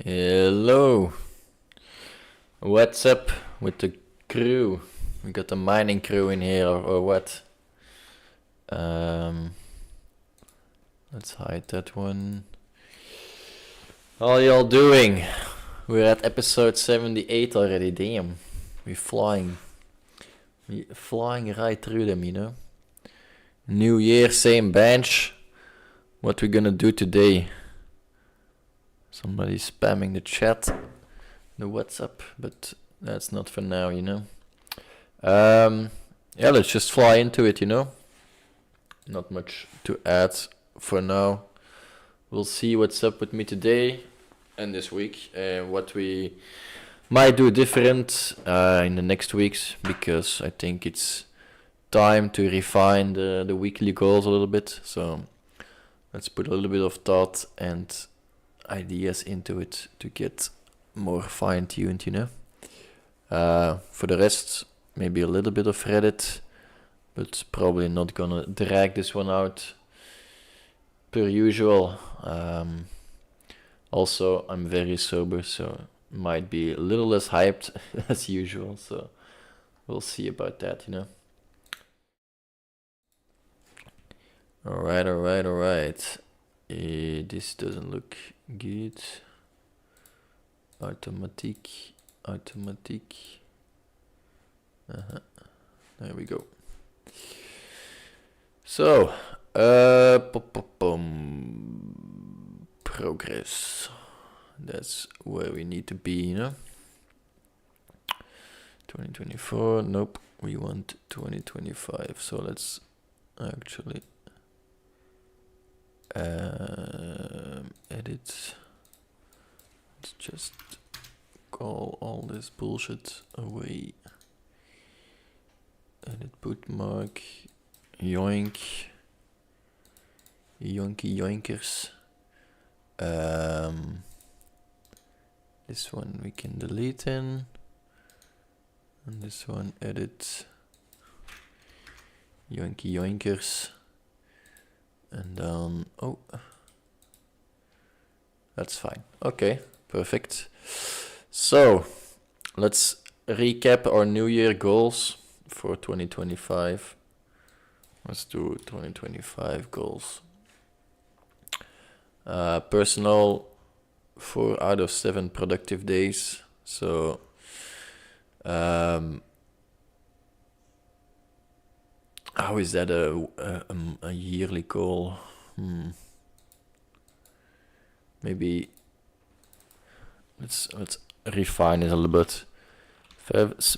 Hello. What's up with the crew? We got the mining crew in here or what? Let's hide that one. How y'all doing? We're at episode 78 already, damn. We're flying. We're flying right through them, you know? New year, same bench. What we gonna do today? Somebody spamming the chat, the WhatsApp, but that's not for now, you know. Yeah, let's just fly into it, you know. Not much to add for now. We'll see what's up with me today and this week, and what we might do different in the next weeks, because I think it's time to refine the weekly goals a little bit. So let's put a little bit of thought and ideas into it to get more fine-tuned, you know. For the rest, maybe a little bit of Reddit, but probably not gonna drag this one out per usual. Also, I'm very sober, so might be a little less hyped as usual, so we'll see about that, you know. Alright. This doesn't look good. Automatic. There we go. So, progress. That's where we need to be, you know. 2024, nope. We want 2025. So let's actually edit. Let's just call all this bullshit away. Edit bookmark. Yoink. Yoinkers. This one we can delete in. And this one edit. Yoinkers. And then, oh, that's fine. Okay, perfect. So, let's recap our New Year goals for 2025. Let's do 2025 goals. Personal, 4 out of 7 productive days. So, how is that a yearly goal? Maybe let's refine it a little bit.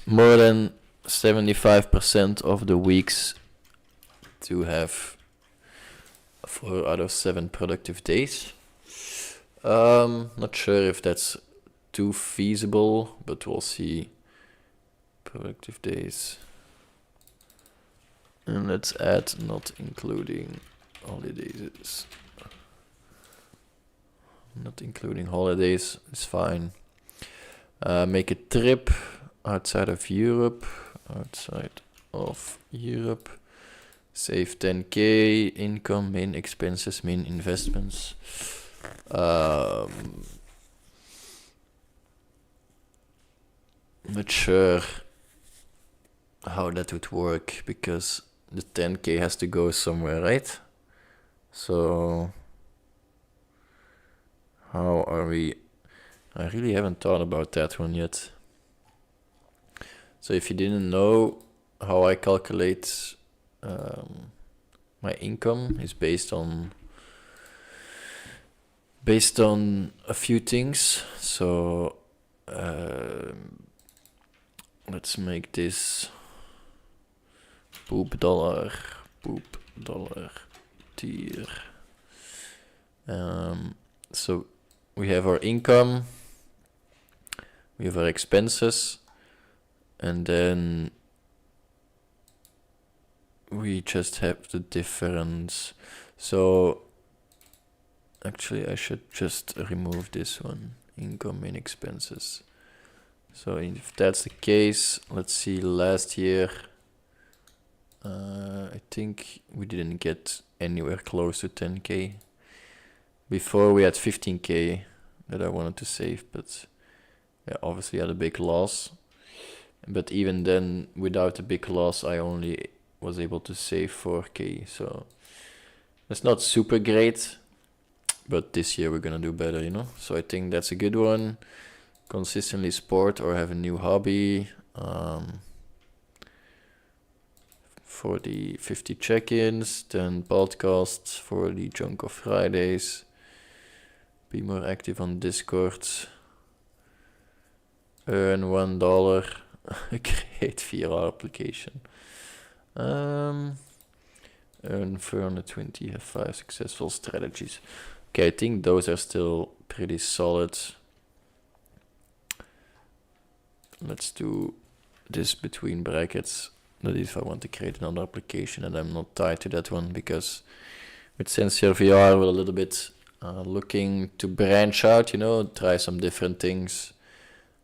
More than 75% of the weeks to have 4 out of 7 productive days. Not sure if that's too feasible, but we'll see. Productive days. And let's add not including holidays. Not including holidays is fine. Make a trip outside of Europe. Save 10k, income, main expenses, main investments. Not sure how that would work, because the 10k has to go somewhere, right? So how are we? I really haven't thought about that one yet. So if you didn't know, how I calculate my income is based on a few things. So let's make this poop dollar tier. So we have our income, we have our expenses, and then we just have the difference. So actually I should just remove this one, income and expenses. So if that's the case, let's see, last year I think we didn't get anywhere close to 10k. Before we had 15k, that I wanted to save, but yeah, obviously had a big loss. But even then, without a big loss, I only was able to save 4k, so it's not super great, but this year we're gonna do better, you know? So I think that's a good one. Consistently sport or have a new hobby. For the 50 check-ins, then podcasts for the Jonko Fridays. Be more active on Discord. Earn $1. Create VR application. Earn 420, have 5 successful strategies. Okay, I think those are still pretty solid. Let's do this between brackets. That is if I want to create another application and I'm not tied to that one, because with Sensor VR we're a little bit looking to branch out, you know, try some different things.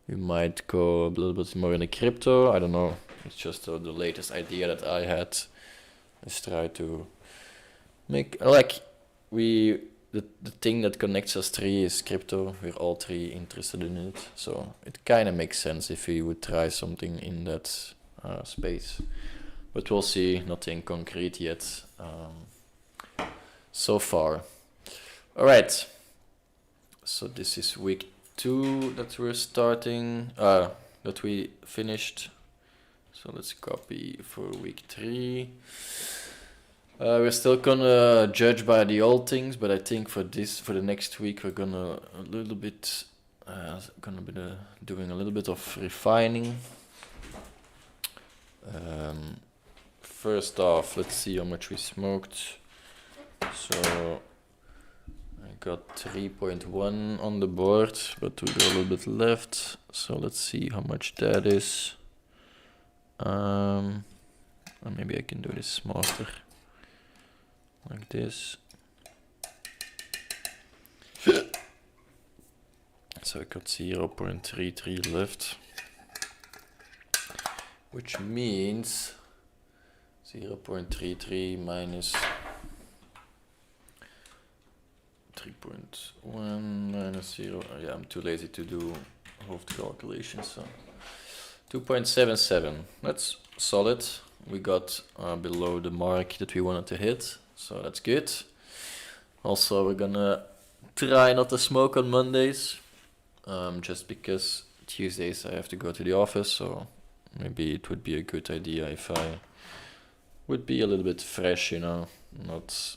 We might go a little bit more into crypto, I don't know. It's just the latest idea that I had. Let's try to make, like, the thing that connects us three is crypto. We're all three interested in it, so it kind of makes sense if we would try something in that space. But we'll see, nothing concrete yet so far. All right, so this is week 2 that we're starting, that we finished. So let's copy for week 3. We're still gonna judge by the old things, but I think for the next week we're gonna be doing a little bit of refining. First off, let's see how much we smoked. So I got 3.1 on the board, but we got a little bit left. So let's see how much that is. Or maybe I can do this smarter, like this. So I got 0.33 left, which means 0.33 minus 3.1 minus 0. Yeah, I'm too lazy to do half the calculations, so 2.77. That's solid. We got below the mark that we wanted to hit, so that's good. Also, we're gonna try not to smoke on Mondays, just because Tuesdays I have to go to the office, so maybe it would be a good idea if I would be a little bit fresh, you know, not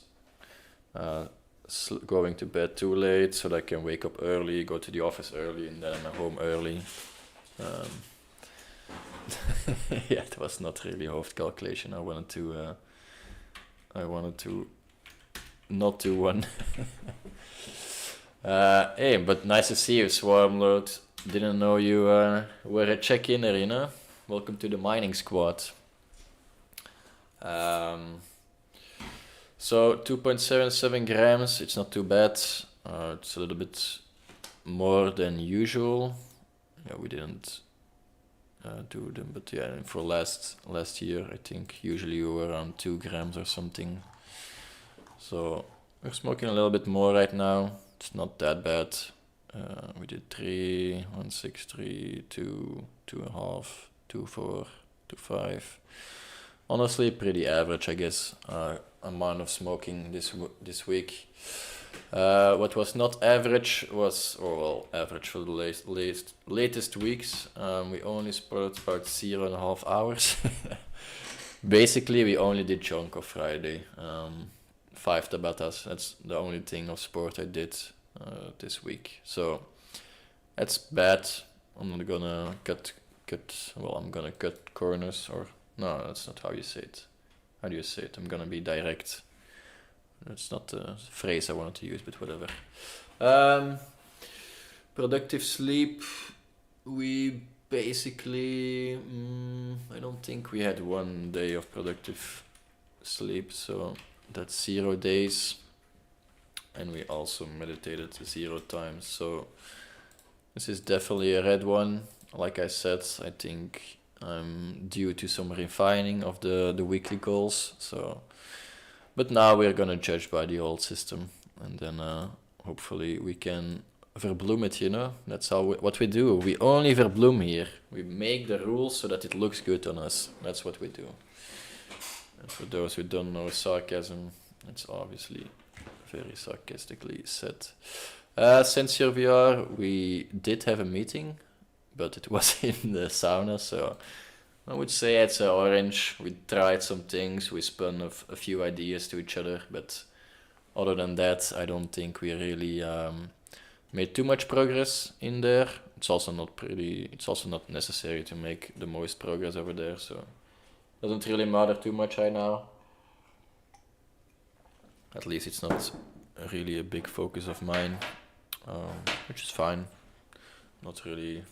going to bed too late, so that I can wake up early, go to the office early, and then I'm home early. Yeah, it was not really a half calculation. I wanted to not do one. Hey, but nice to see you, Swarmload. Didn't know you were a check-inner, you know? Welcome to the mining squad. So 2.77 grams, it's not too bad. It's a little bit more than usual. Yeah, we didn't do them, but yeah, for last year, I think usually we were around 2 grams or something. So we're smoking a little bit more right now. It's not that bad. We did 3, 1, 6, 3, 2, 2.5, 2, 4, 2, 5. Honestly, pretty average, I guess, amount of smoking this week. What was not average was, or well, average for the latest weeks. We only spotted about 0.5 hours. Basically, we only did Jonko Friday. 5 tabatas. That's the only thing of sport I did this week. So that's bad. I'm not gonna cut. Well, I'm gonna cut corners, or no, that's not how you say it. How do you say it? I'm gonna be direct. That's not the phrase I wanted to use, but whatever. Productive sleep. We basically, I don't think we had 1 day of productive sleep, so that's 0 days. And we also meditated 0 times, so this is definitely a red one. Like I said, I think I'm due to some refining of the weekly goals. So, but now we're gonna judge by the old system, and then hopefully we can verbloom it, you know. That's how what we do. We only verbloom here. We make the rules so that it looks good on us. That's what we do. And for those who don't know sarcasm, it's obviously very sarcastically said. Sensor VR, we did have a meeting, but it was in the sauna, so I would say it's an orange. We tried some things, we spun a few ideas to each other, but other than that, I don't think we really made too much progress in there. It's also not necessary to make the most progress over there, so doesn't really matter too much right now. At least it's not really a big focus of mine, which is fine. Not really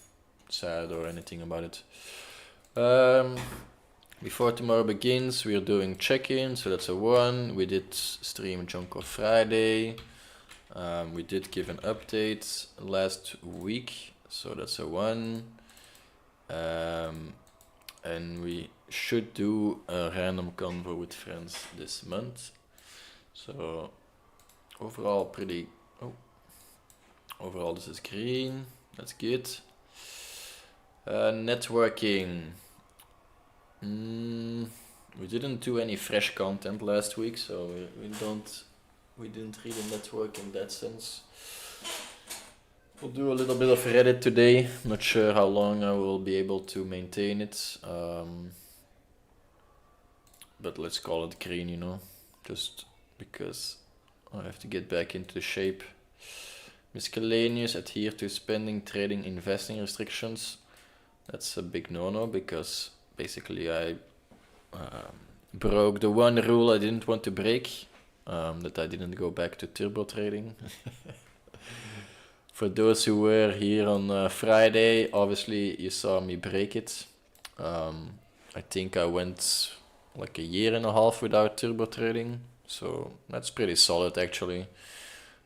sad or anything about it. Before tomorrow begins, we're doing check-in, so that's a 1. We did stream Jonko Friday. We did give an update last week, so that's a 1. And we should do a random convo with friends this month. So overall overall this is green, that's good. Networking. We didn't do any fresh content last week, so we didn't really network in that sense. We'll do a little bit of Reddit today. Not sure how long I will be able to maintain it. But let's call it green, you know, just because I have to get back into shape. Miscellaneous, adhere to spending, trading, investing restrictions. That's a big no-no because basically I broke the one rule I didn't want to break, that I didn't go back to turbo trading. For those who were here on Friday, obviously you saw me break it. I think I went like a year and a half without turbo trading, so that's pretty solid actually.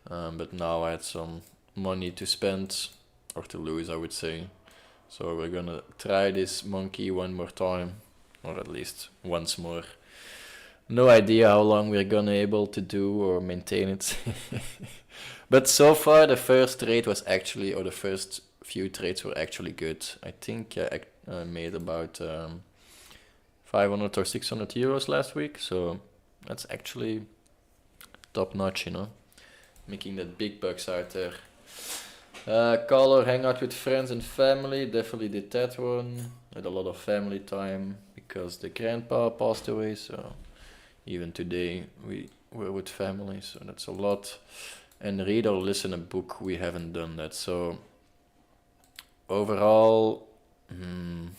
But now I had some money to spend, or to lose I would say. So we're gonna try this monkey one more time, or at least once more. No idea how long we're gonna able to do or maintain it. But so far the first trade was actually, or the first few trades were actually good. I think I made about 500 or 600 euros last week, so that's actually top notch, you know, making that big bucks out there. Call or hang out with friends and family, definitely did that one. Had a lot of family time because the grandpa passed away, so even today we were with family, so that's a lot. And read or listen a book, we haven't done that. So overall, I'm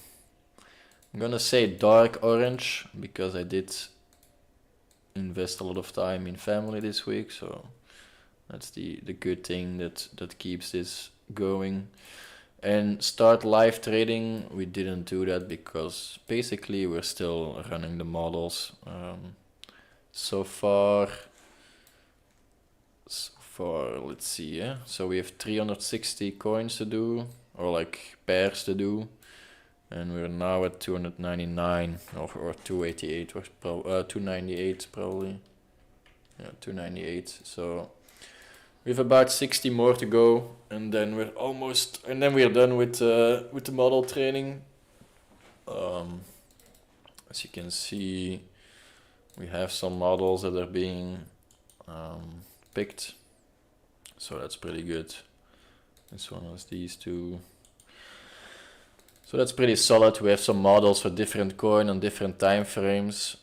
gonna say dark orange because I did invest a lot of time in family this week, so that's the good thing that keeps this going. And start live trading, we didn't do that because basically we're still running the models. So far, let's see, yeah. So we have 360 coins to do, or like pairs to do, and we're now at 299 or 288 or 298 probably. Yeah, 298. So we have about 60 more to go, and then we're done with the model training. As you can see, we have some models that are being picked, so that's pretty good. This one has these two, so that's pretty solid. We have some models for different coin on different time frames.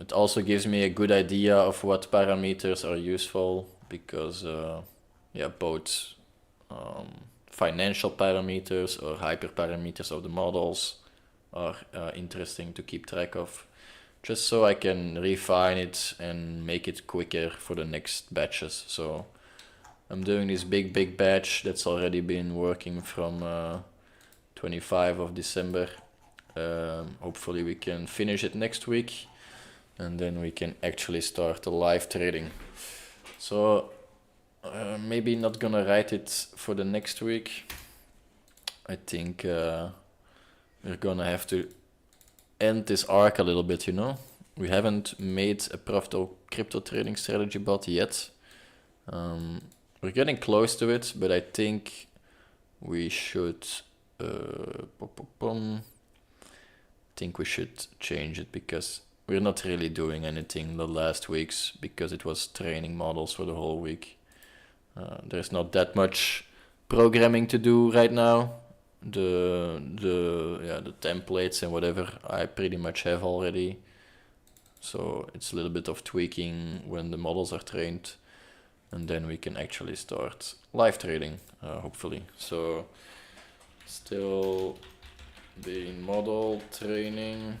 It also gives me a good idea of what parameters are useful, because both financial parameters or hyperparameters of the models are interesting to keep track of, just so I can refine it and make it quicker for the next batches. So I'm doing this big batch that's already been working from 25 of December. Hopefully we can finish it next week, and then we can actually start the live trading. So maybe not gonna write it for the next week. I think we're gonna have to end this arc a little bit, you know. We haven't made a profitable crypto trading strategy bot yet. we're getting close to it, but I think we should think we should change it, because we're not really doing anything the last weeks, because it was training models for the whole week. There's not that much programming to do right now. The templates and whatever I pretty much have already. So it's a little bit of tweaking when the models are trained, and then we can actually start live trading, hopefully. So still the model training.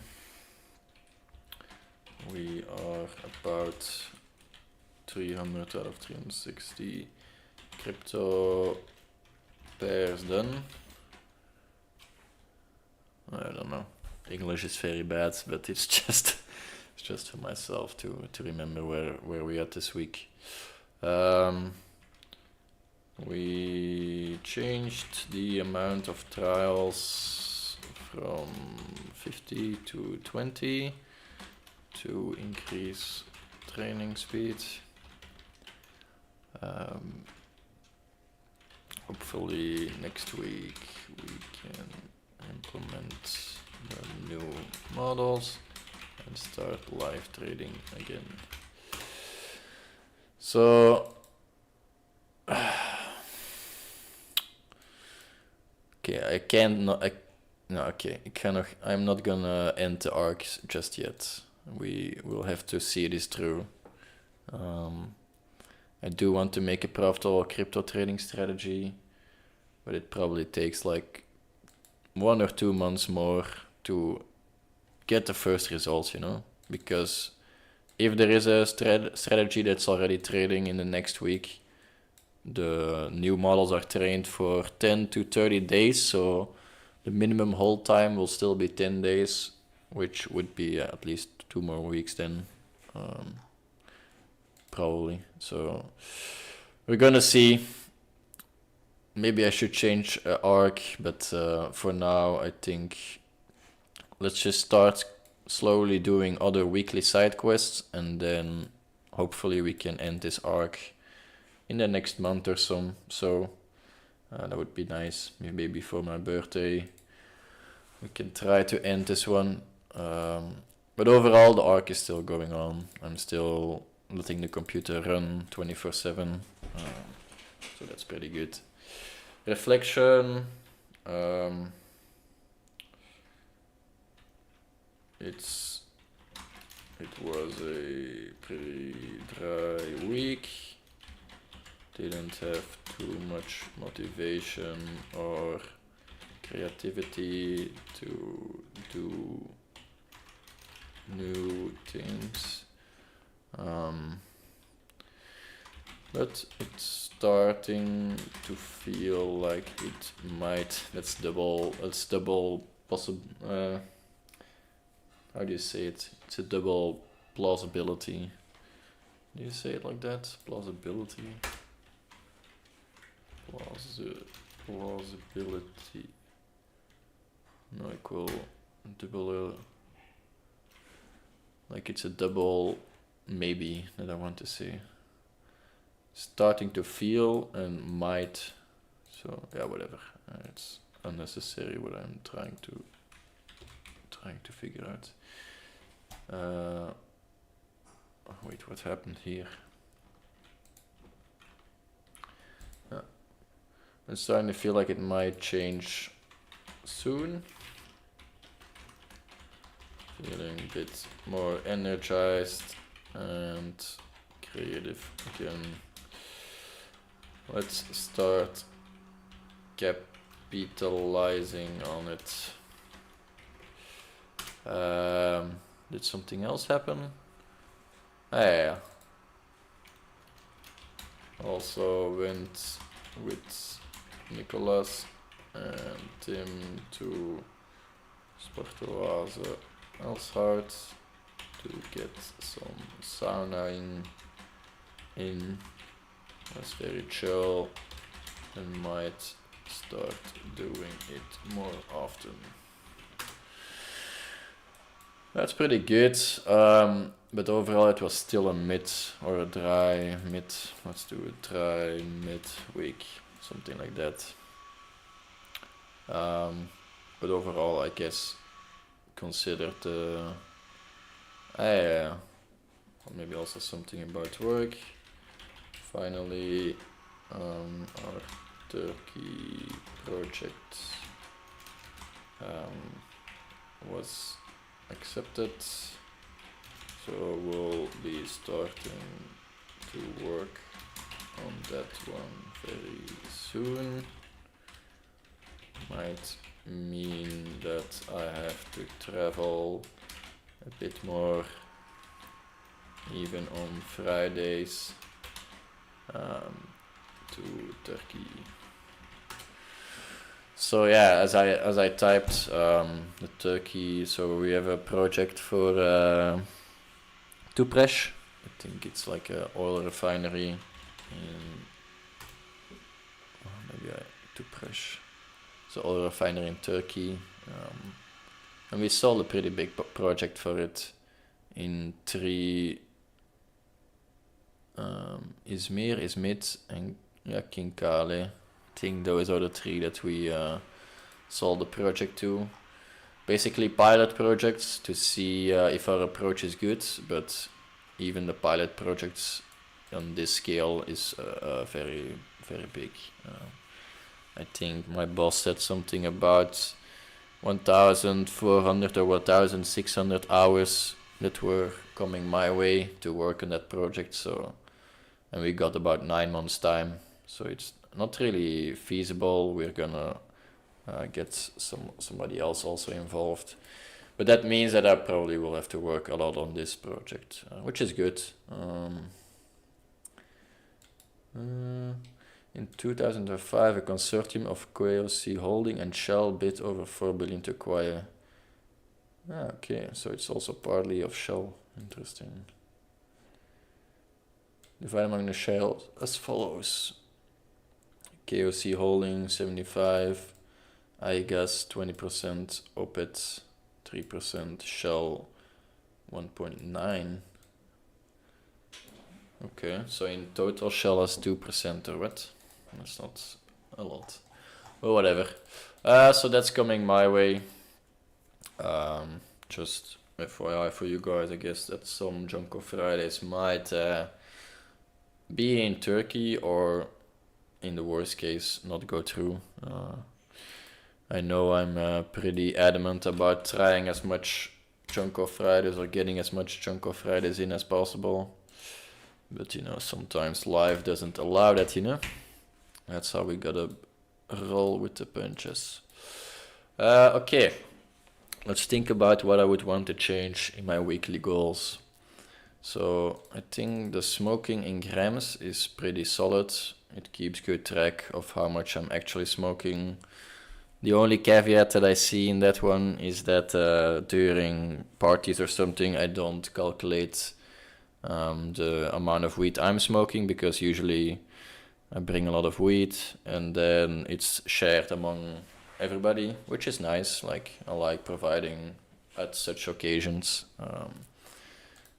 We are about 300 out of 360 crypto pairs done. I don't know. English is very bad, but it's just for myself to remember where we are this week. We changed the amount of trials from 50 to 20 to increase training speed. Hopefully next week we can implement the new models and start live trading again. So okay, I'm not gonna end the arcs just yet. We will have to see this through. I do want to make a profitable crypto trading strategy, but it probably takes like 1 or 2 months more to get the first results, you know? Because if there is a strategy that's already trading in the next week, the new models are trained for 10 to 30 days, so the minimum hold time will still be 10 days, which would be at least 2 more weeks then, probably. So we're gonna see. Maybe I should change arc, but for now I think let's just start slowly doing other weekly side quests, and then hopefully we can end this arc in the next month or so. So that would be nice. Maybe before my birthday we can try to end this one. But overall the arc is still going on. I'm still letting the computer run 24/7. So that's pretty good. Reflection. It was a pretty dry week. Didn't have too much motivation or creativity to do new things. But it's starting to feel like it might. Let's double possible. How do you say it? It's a double plausibility. Do you say it like that? Plausibility. Plausibility. No, equal double. Like it's a double maybe that I want to say. Starting to feel and might. So yeah, whatever. It's unnecessary what I'm trying to figure out. Wait, what happened here? I'm starting to feel like it might change soon. Feeling a bit more energized and creative again. Let's start capitalizing on it. Did something else happen? Yeah. Also went with Nicolas and Tim to Sportoise Elshout to get some sauna in. That's very chill, and might start doing it more often. That's pretty good. But overall it was still a mid or a dry mid. Let's do a dry mid week, something like that. But overall, I guess considered maybe also something about work. Finally, our Turkey project was accepted, so we'll be starting to work on that one very soon. Might mean that I have to travel a bit more even on Fridays to Turkey. So yeah, as I typed the Turkey, so we have a project for Tüpraş. I think it's like a oil refinery in Tüpraş. So oil refinery in Turkey, and we sold a pretty big project for it in three Izmir, Izmit, and Kinkale. I think those are the three that we sold the project to. Basically pilot projects to see if our approach is good, but even the pilot projects on this scale is very, very big. I think my boss said something about 1,400 or 1,600 hours that were coming my way to work on that project. So, and we got about 9 months time. So it's not really feasible. We're gonna get somebody else also involved. But that means that I probably will have to work a lot on this project, which is good. In 2005, a consortium of KOC Holding and Shell bid over 4 billion to acquire. Okay, so it's also partly of Shell. Interesting. Divide among the Shell as follows. KOC Holding 75, iGas 20%, OPET 3%, Shell 1.9. Okay, so in total Shell has 2% or what? That's not a lot. Well, whatever. So that's coming my way. Just FYI for you guys, I guess that some Jonko Fridays might be in Turkey or in the worst case not go through. I know I'm pretty adamant about trying as much Jonko Fridays or getting as much Jonko Fridays in as possible. But you know, sometimes life doesn't allow that, you know. That's how we gotta roll with the punches. Okay, let's think about what I would want to change in my weekly goals. So I think the smoking in grams is pretty solid. It keeps good track of how much I'm actually smoking. The only caveat that I see in that one is that during parties or something, I don't calculate the amount of weed I'm smoking, because usually I bring a lot of weed and then it's shared among everybody, which is nice. Like, I like providing at such occasions,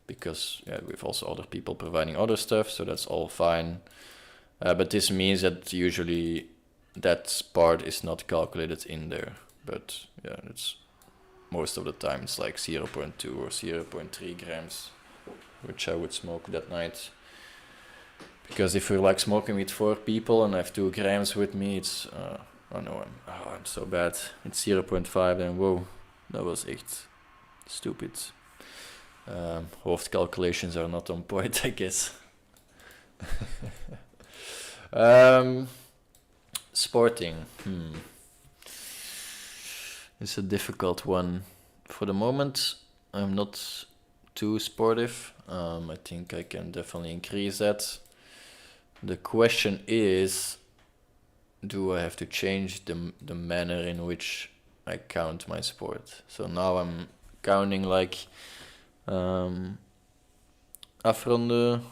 because yeah, we have also other people providing other stuff, so that's all fine. But this means that usually that part is not calculated in there. But yeah, it's most of the time it's like 0.2 or 0.3 grams, which I would smoke that night. Because if we're like smoking with 4 people and I have 2 grams with me, it's oh no, I'm so bad. It's 0.5 and whoa, that was echt stupid. Hoofdcalculations are not on point, I guess. Sporting. It's a difficult one. For the moment, I'm not too sportive. I think I can definitely increase that. The question is, do I have to change the manner in which I count my sport? So now I'm counting like afronden,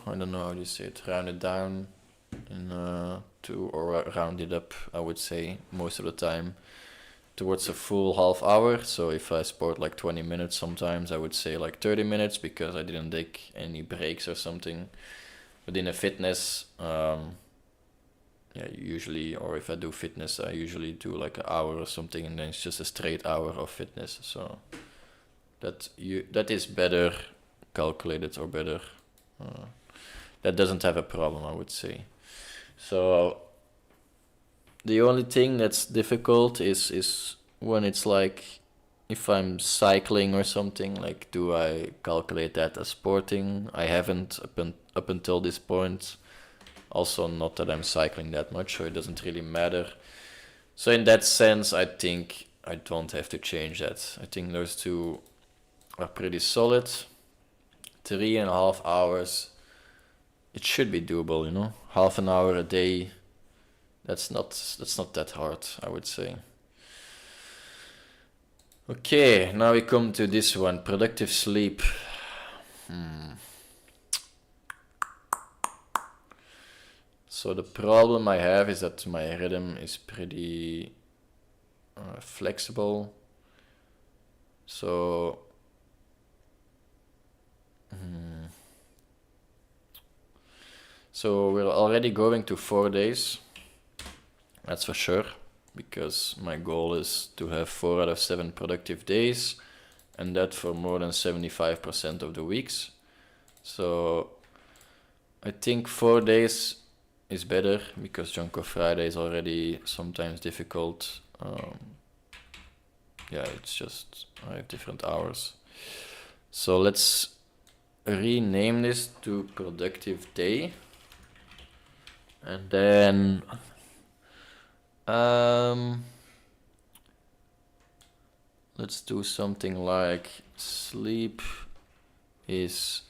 I don't know how you say it, round it down in or round it up, I would say most of the time. towards a full half hour. So if I sport like 20 minutes, sometimes I would say like 30 minutes because I didn't take any breaks or something. But in a fitness, yeah, usually, or if I do fitness, I usually do like an hour or something, and then it's just a straight hour of fitness. So that is better calculated, or better. That doesn't have a problem, I would say. So the only thing that's difficult is when it's like, if I'm cycling or something, like, do I calculate that as sporting? I haven't up until this point. Also, not that I'm cycling that much, so it doesn't really matter. So in that sense, I think I don't have to change that. I think those two are pretty solid. 3.5 hours, it should be doable, you know. Half an hour a day, that's not that hard, I would say. Okay, now we come to this one, productive sleep. So the problem I have is that my rhythm is pretty flexible. So so we're already going to 4 days. That's for sure, because my goal is to have 4 out of 7 productive days, and that for more than 75% of the weeks. So I think 4 days is better, because Jonko Friday is already sometimes difficult. Yeah, it's just I have different hours. So let's rename this to productive day, and then let's do something like sleep is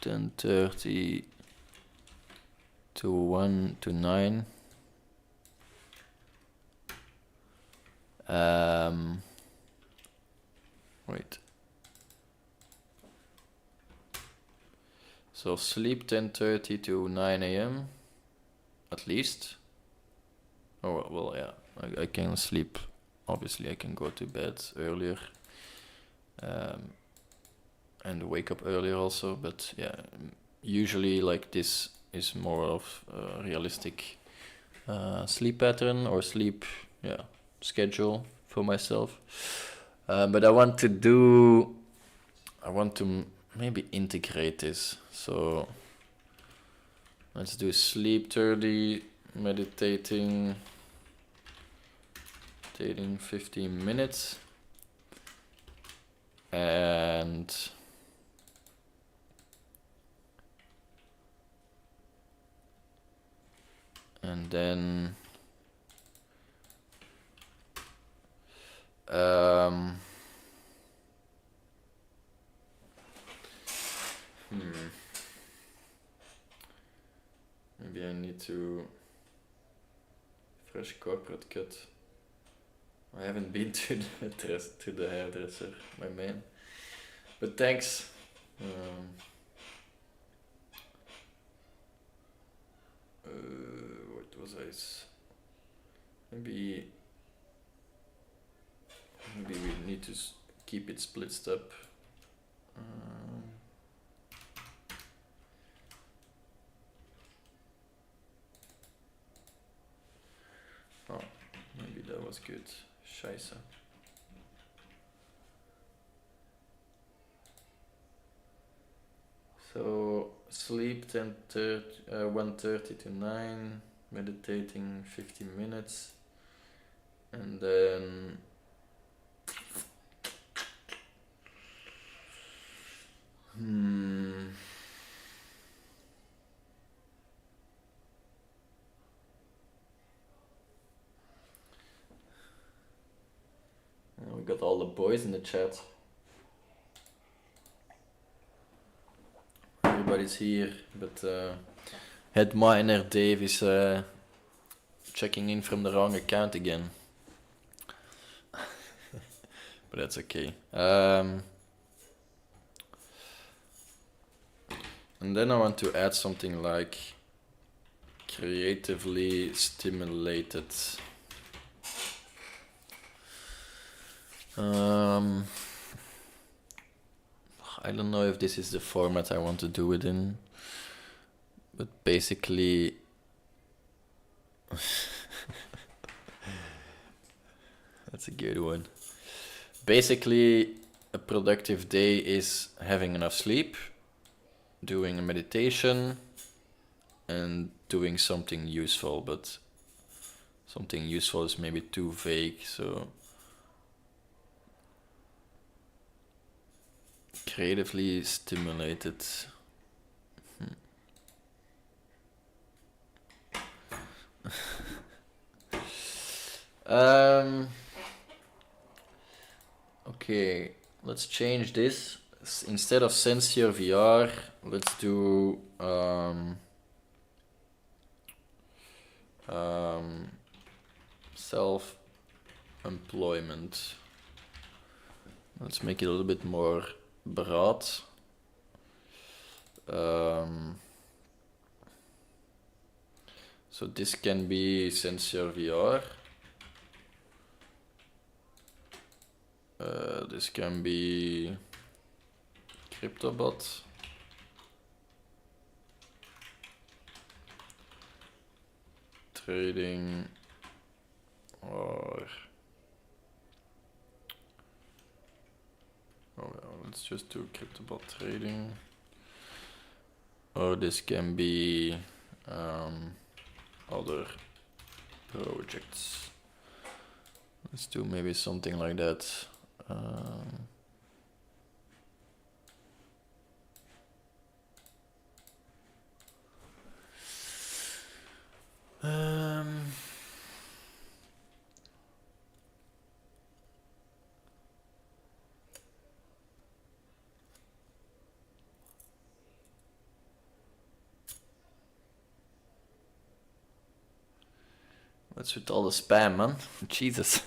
10:30 to 1 to 9. Wait. So sleep 10:30 to 9 a.m. at least. Oh well, yeah. I can sleep. Obviously, I can go to bed earlier. And wake up earlier also, but yeah, usually like this is more of a realistic sleep pattern or sleep schedule for myself. But I want to maybe integrate this. So let's do sleep 30, meditating 15 minutes, and then maybe I need to fresh corporate cut. I haven't been to the hairdresser, my man. But thanks. What was I? Maybe we need to keep it splitsed up. Oh, maybe that was good. Scheiße. So sleep 1:30 to 9, meditating 15 minutes, and then we got all the boys in the chat. Everybody's here, but Headminer Dave is checking in from the wrong account again. But that's okay. And then I want to add something like Creatively stimulated. I don't know if this is the format I want to do it in, but basically that's a good one. Basically, a productive day is having enough sleep, doing a meditation, and doing something useful, but something useful is maybe too vague, so creatively stimulated. Okay, let's change this. Instead of sense your VR, let's do self-employment. Let's make it a little bit more broad. So this can be sensor VR. This can be CryptoBot. Trading or let's just do CryptoBot trading. Or this can be other projects. Let's do maybe something like that. What's with all the spam, man? Jesus.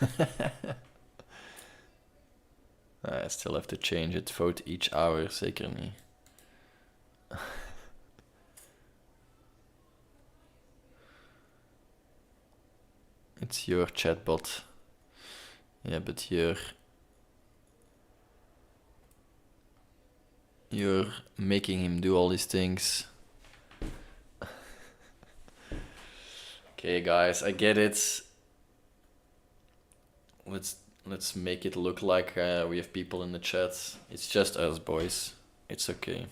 I still have to change it. Vote each hour, zeker niet. It's your chatbot. Yeah, but you're making him do all these things. Okay, guys, I get it. Let's make it look like we have people in the chat. It's just us, boys. It's okay.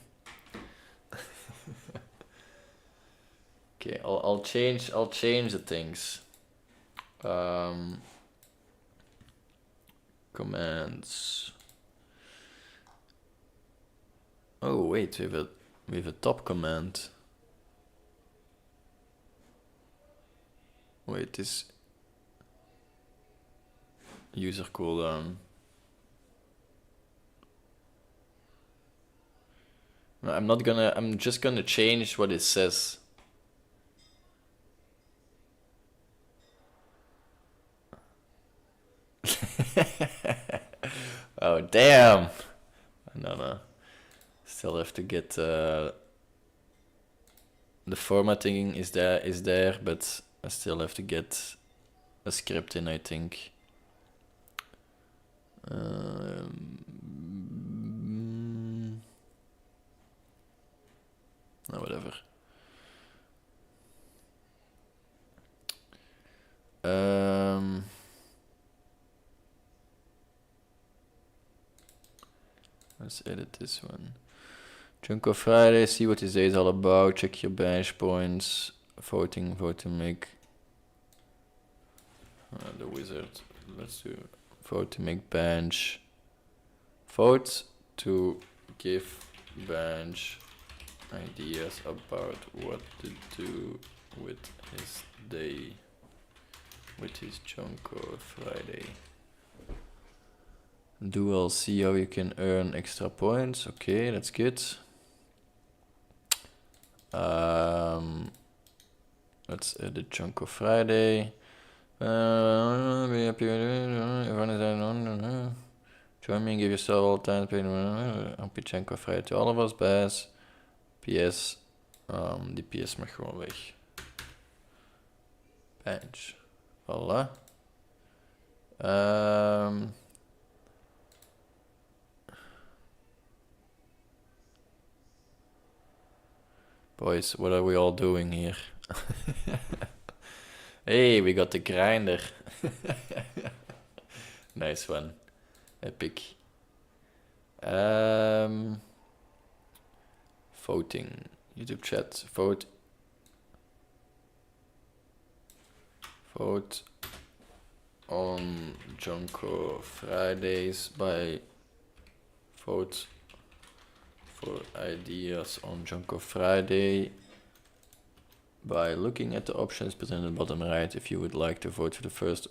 Okay, I'll change the things. Commands. Oh wait, we have a top command. Wait, this user cooldown. No, I'm just gonna change what it says. Oh damn! No. Still have to get the formatting is there, but I still have to get a script in, I think. No, whatever. Let's edit this one. Jonko Friday, see what this day is all about. Check your bench points. Voting make. The wizard. Let's do vote to make bench. Vote to give bench ideas about what to do with his day. With his Jonko Friday. Dual, see how you can earn extra points. Okay, that's good. Let's edit Jonko Friday. Join me and give yourself all time. Happy Jonko Friday to all of us, Bas. PS, die PS mag gewoon weg. Bench. Voila. Boys, what are we all doing here? Hey, we got the grinder. Nice one. Epic. Voting. YouTube chat. Vote on Jonko Fridays by vote for ideas on Jonko Friday by looking at the options presented bottom right. If you would like to vote for the first,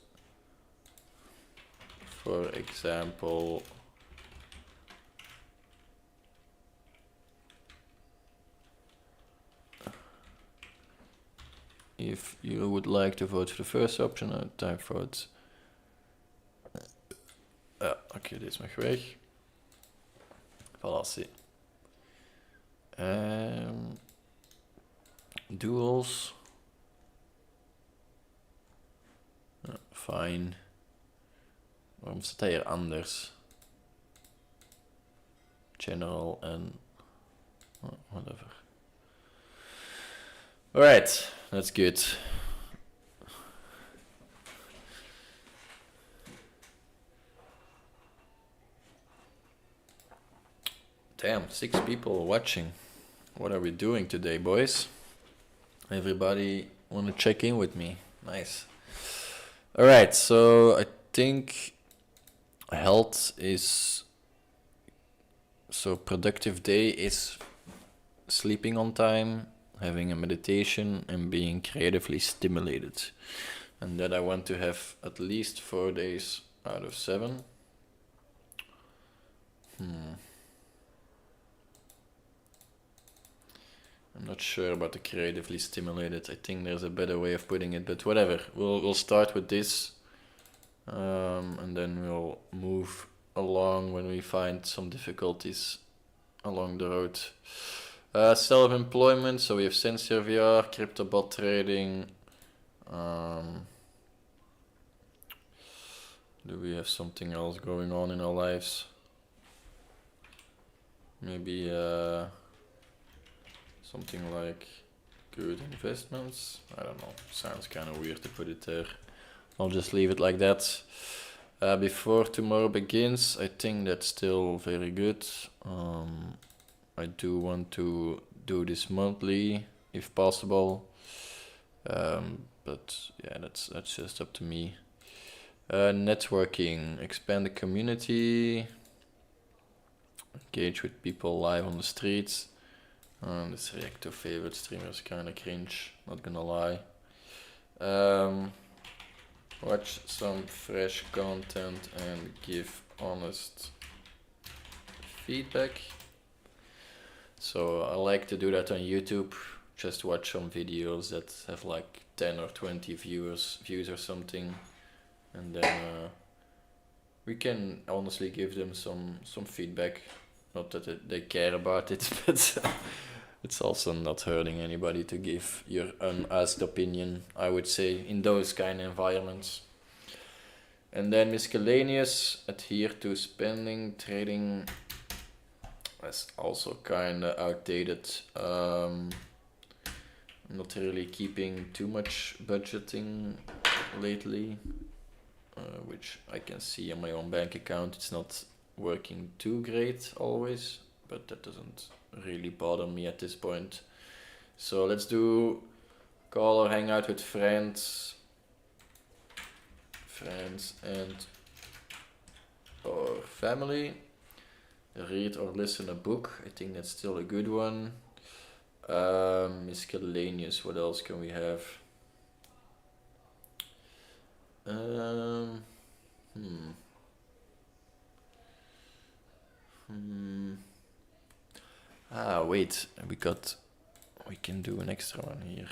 for example, if you would like to vote for the first option, type vote. Oké, dit mag weg. Voilà, zie. Duels. Fine. Waarom staat hij hier anders? General en... whatever. Alright, that's good. Damn, 6 people watching. What are we doing today, boys? Everybody want to check in with me? Nice. Alright, so I think health is... So productive day is sleeping on time, having a meditation, and being creatively stimulated. And that I want to have at least 4 days out of 7. I'm not sure about the creatively stimulated. I think there's a better way of putting it, but whatever. We'll start with this, and then we'll move along when we find some difficulties along the road. Self-employment, so we have Sensor VR, crypto bot trading. Do we have something else going on in our lives? Maybe something like good investments. I don't know. Sounds kind of weird to put it there. I'll just leave it like that. Before tomorrow begins, I think that's still very good. I do want to do this monthly if possible. But yeah, that's just up to me. Networking, expand the community, engage with people live on the streets. This react to favorite streamers kinda cringe, not gonna lie. Watch some fresh content and give honest feedback. So I like to do that on YouTube. Just watch some videos that have like 10 or 20 views or something, and then we can honestly give them some feedback. Not that they care about it, but it's also not hurting anybody to give your unasked opinion, I would say, in those kind of environments. And then miscellaneous, adhere to spending, trading. That's also kind of outdated. I'm not really keeping too much budgeting lately, which I can see on my own bank account. It's not working too great always, but that doesn't really bother me at this point. So let's do call or hang out with friends and or family. Read or listen a book. I think that's still a good one. Miscellaneous, what else can we have? Wait, we can do an extra one here.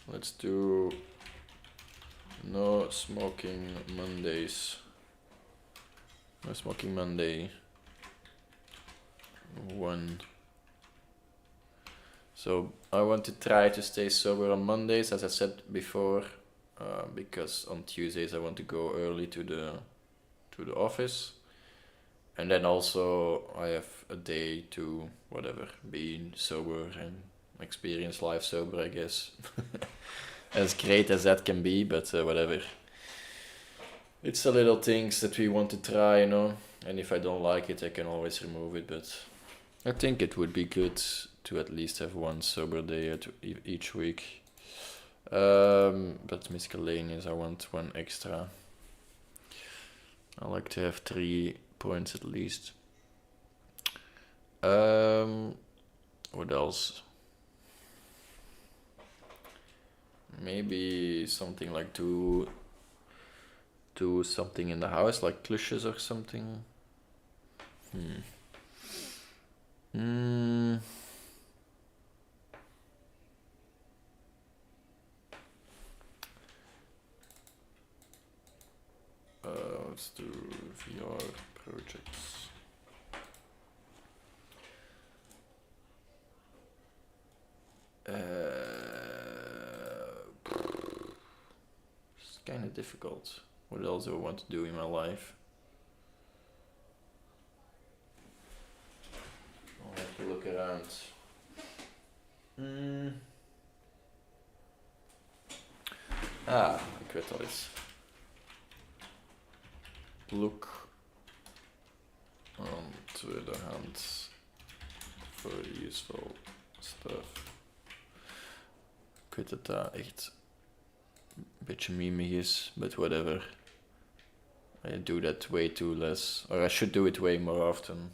Let's do no smoking Mondays. No smoking Monday 1. So I want to try to stay sober on Mondays, as I said before, because on Tuesdays I want to go early to the office, and then also I have a day to whatever, be sober and experience life sober, I guess. As great as that can be, but whatever. It's the little things that we want to try, you know. And if I don't like it, I can always remove it. But I think it would be good to at least have one sober day each week. But miscellaneous, I want one extra. I like to have 3 points at least. What else? Maybe something like do something in the house, like klusjes or something. Let's do VR projects. It's kind of difficult. What else do I want to do in my life? I'll have to look around. Ik weet al iets. Look on tweedehands for useful stuff. Ik weet dat dat echt een beetje mimig is, but whatever. I do that way too less, or I should do it way more often.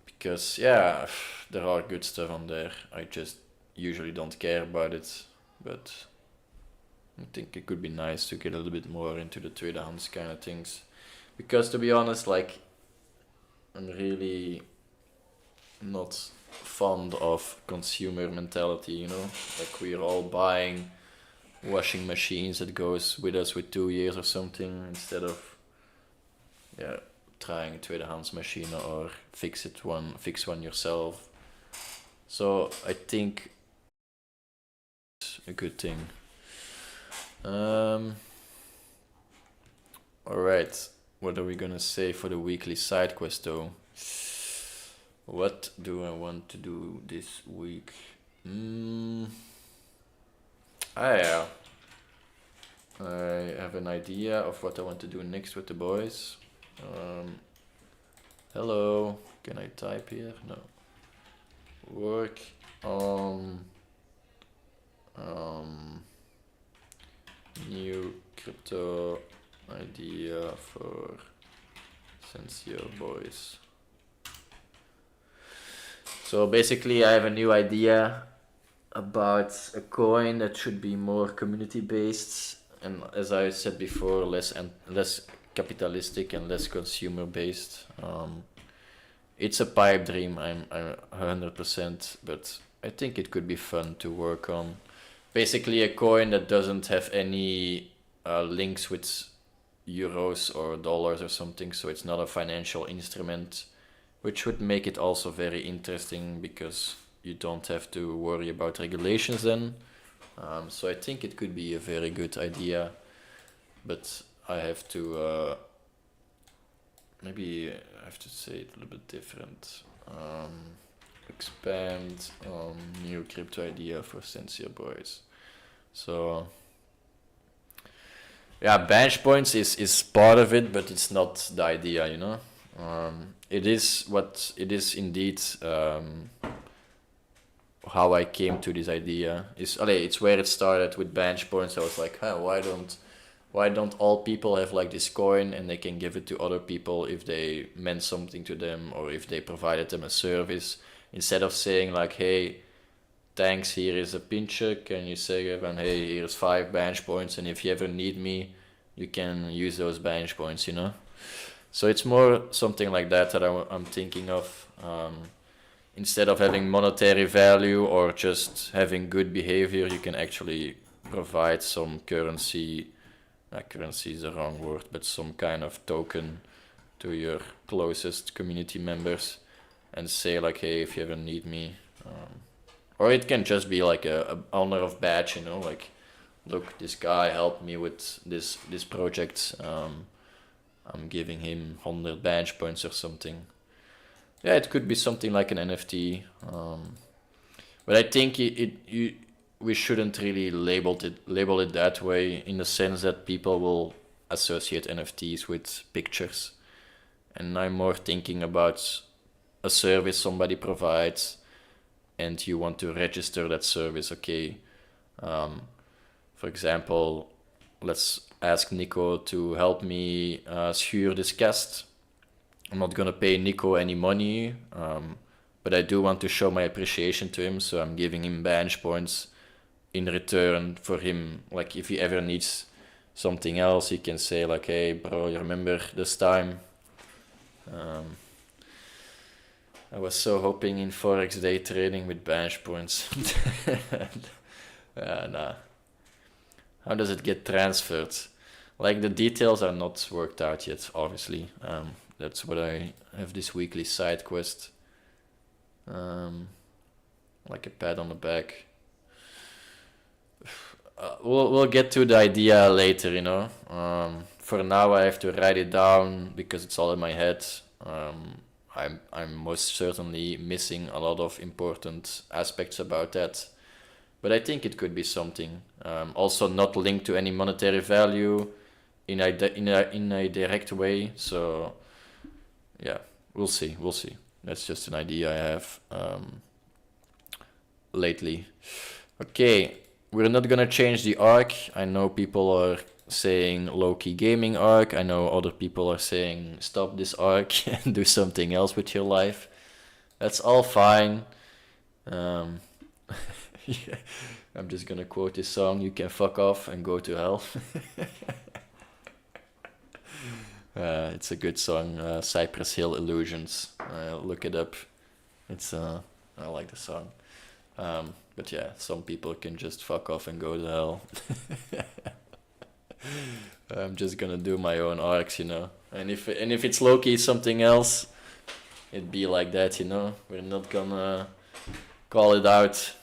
Because yeah, there are good stuff on there. I just usually don't care about it, but I think it could be nice to get a little bit more into the tweedehands kind of things. Because to be honest, like, I'm really not fond of consumer mentality, you know? Like, we're all buying washing machines that goes with us with 2 years or something, instead of trying a tweedehands machine or fix one yourself. So I think it's a good thing. Alright, what are we gonna say for the weekly side quest though? What do I want to do this week? Yeah. I have an idea of what I want to do next with the boys. Hello, can I type here? No. Work on new crypto idea for sincere boys. So basically I have a new idea about a coin that should be more community based, and as I said before, less capitalistic and less consumer based. It's a pipe dream, I'm 100%, but I think it could be fun to work on. Basically a coin that doesn't have any links with euros or dollars or something, so it's not a financial instrument, which would make it also very interesting because you don't have to worry about regulations then. So I think it could be a very good idea, but I have to maybe I have to say it a little bit different. Expand on new crypto idea for sincere boys. So yeah, bench points is part of it, but it's not the idea, you know. It is what it is indeed. How I came to this idea is, it's where it started with bench points. I was like, why don't all people have like this coin and they can give it to other people if they meant something to them or if they provided them a service, instead of saying like, hey, thanks, here is a pintje, can you say, hey, here's 5 bench points, and if you ever need me, you can use those bench points, you know. So it's more something like that I'm thinking of. Instead of having monetary value or just having good behavior, you can actually provide some currency. Currency is the wrong word, but some kind of token to your closest community members. and say like, hey, if you ever need me. Or it can just be like a honor of badge, you know, like, look, this guy helped me with this project. I'm giving him 100 badge points or something. Yeah, it could be something like an NFT. But I think we shouldn't really label it that way, in the sense that people will associate NFTs with pictures. And I'm more thinking about a service somebody provides, and you want to register that service. Okay, for example, let's ask Nico to help me schuur this cast. I'm not gonna pay Nico any money, but I do want to show my appreciation to him, so I'm giving him badge points in return for him. Like, if he ever needs something else, he can say like, hey bro, you remember this time? I was so hoping in Forex day trading with badge points. Nah. How does it get transferred? Like, the details are not worked out yet, obviously. That's what I have this weekly side quest. Like a pat on the back. We'll get to the idea later, you know. For now, I have to write it down because it's all in my head. I'm most certainly missing a lot of important aspects about that, but I think it could be something. Also, not linked to any monetary value in a direct way. So, yeah, we'll see. That's just an idea I have lately. Okay, we're not gonna change the arc. I know people are saying low-key gaming arc. I know other people are saying stop this arc and do something else with your life. That's all fine. Yeah. I'm just gonna quote this song, "You can fuck off and go to hell." It's a good song, Cypress Hill Illusions. Look it up. It's I like the song. But yeah, some people can just fuck off and go to hell. I'm just gonna do my own arcs, you know. And if it's low-key something else, it'd be like that, you know. We're not gonna call it out.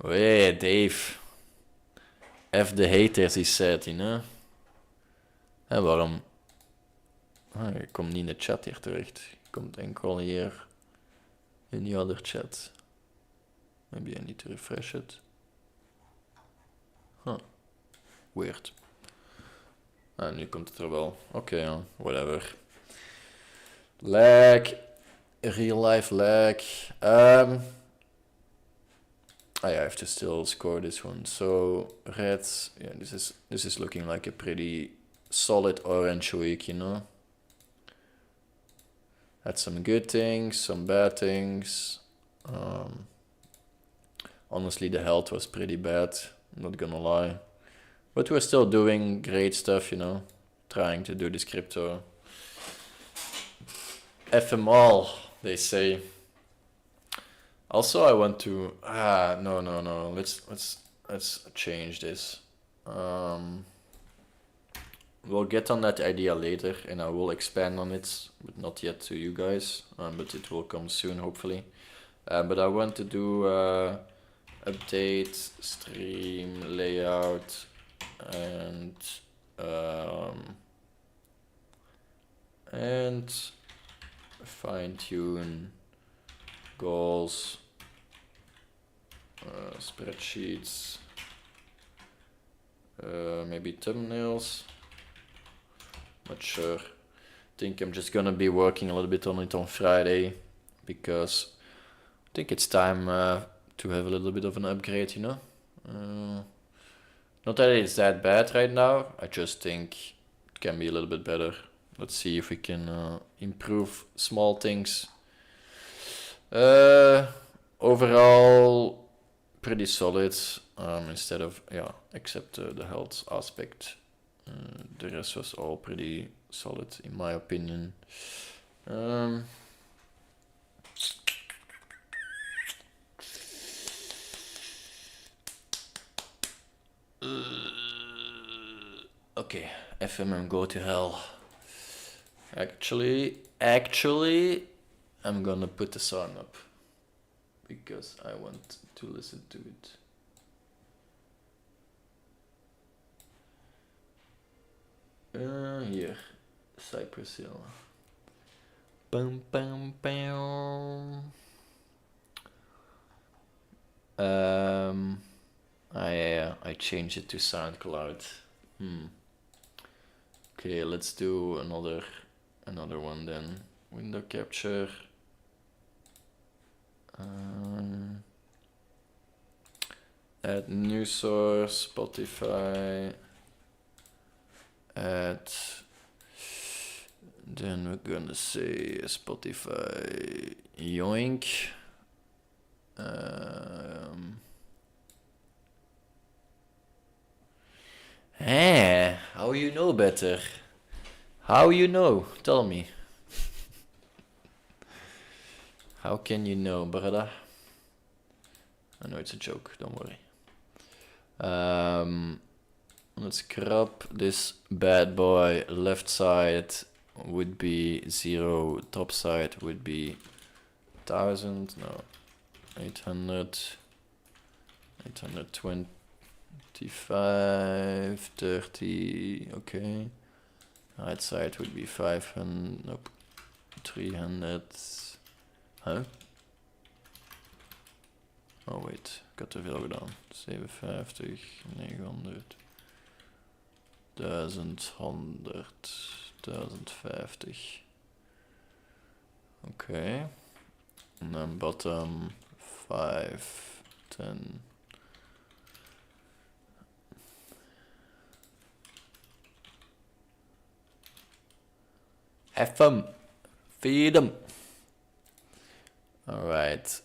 Hey, Dave. F the haters, he said, you know. En waarom? Je komt niet in de chat hier terecht. Je komt enkel hier in the other chat. Maybe I need to refresh it. Huh. Weird. Nu komt het er wel. Oké, whatever. Lag. Real life lag. I have to still score this one. So red, yeah, this is looking like a pretty solid orange week, you know. Had some good things, some bad things. Honestly, the health was pretty bad, I'm not gonna lie. But we're still doing great stuff, you know. Trying to do this crypto. FML, they say. Also, I want to... no. Let's change this. We'll get on that idea later, and I will expand on it, but not yet to you guys. But it will come soon, hopefully. But I want to do update, stream, layout, and fine-tune goals, spreadsheets, maybe thumbnails. Not sure. I think I'm just gonna be working a little bit on it on Friday, because I think it's time to have a little bit of an upgrade, you know. Not that it's that bad right now, I just think it can be a little bit better. Let's see if we can improve small things. Overall, pretty solid, except the health aspect. The rest was all pretty solid, in my opinion. Okay, FMM go to hell. Actually, I'm gonna put the song up because I want to listen to it. Here, Cypress Hill. Bum, bum, bum. I changed it to SoundCloud. Okay, let's do another one then. Window capture. Add new source, Spotify. Add. Then we're gonna say Spotify yoink. How you know better? How you know? Tell me. How can you know, brother? I know it's a joke, don't worry. Let's crop this bad boy. Left side would be 0, top side would be 1000, no, 800, 825, 30, okay. Right side would be 500, nope, 300, huh? Oh wait, ik had te veel gedaan. 750, 900, 1100, 1050. Okay. And then bottom 5, 10. Have them. Feed them. All right.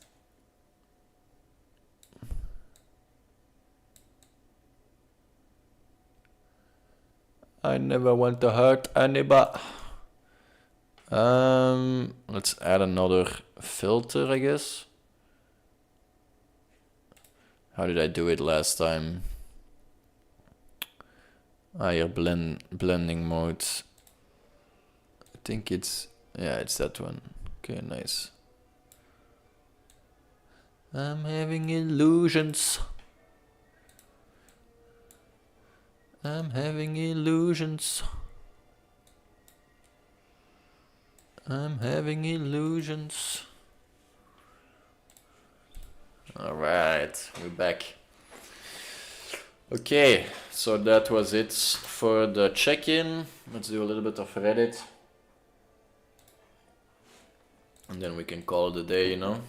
I never want to hurt anybody. Let's add another filter, I guess. How did I do it last time? Here, blending mode. I think it's, yeah, it's that one. Okay, nice. I'm having illusions. I'm having illusions. I'm having illusions. Alright, we're back. Okay, so that was it for the check-in. Let's do a little bit of Reddit. And then we can call it a day, you know.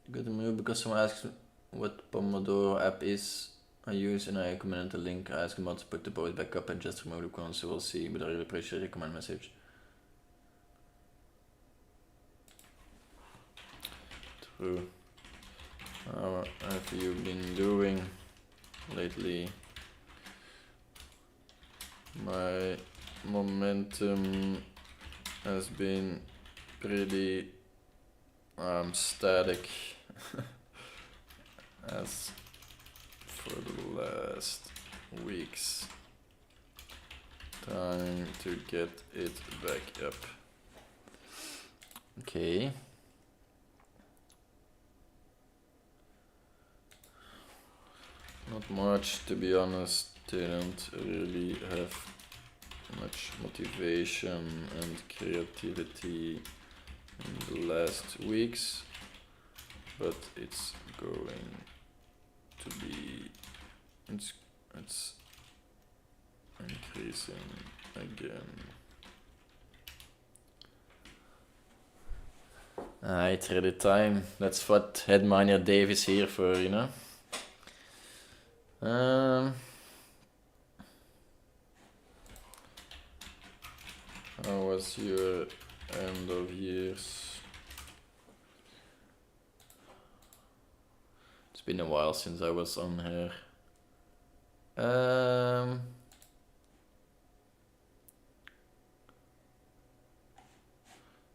Got to move because someone asked what Pomodoro app is I use, and I commented the link. I asked him how to put the post back up and just remove the comment, so we'll see. But I really appreciate your comment message. True. How have you been doing lately? My momentum has been pretty static as for the last weeks. Trying to get it back up. Okay. Not much, to be honest. Didn't really have much motivation and creativity in the last weeks, but it's going to be, it's increasing again. It's ready time. That's what Headminer Dave is here for, you know. How was your end of years? It's been a while since I was on here.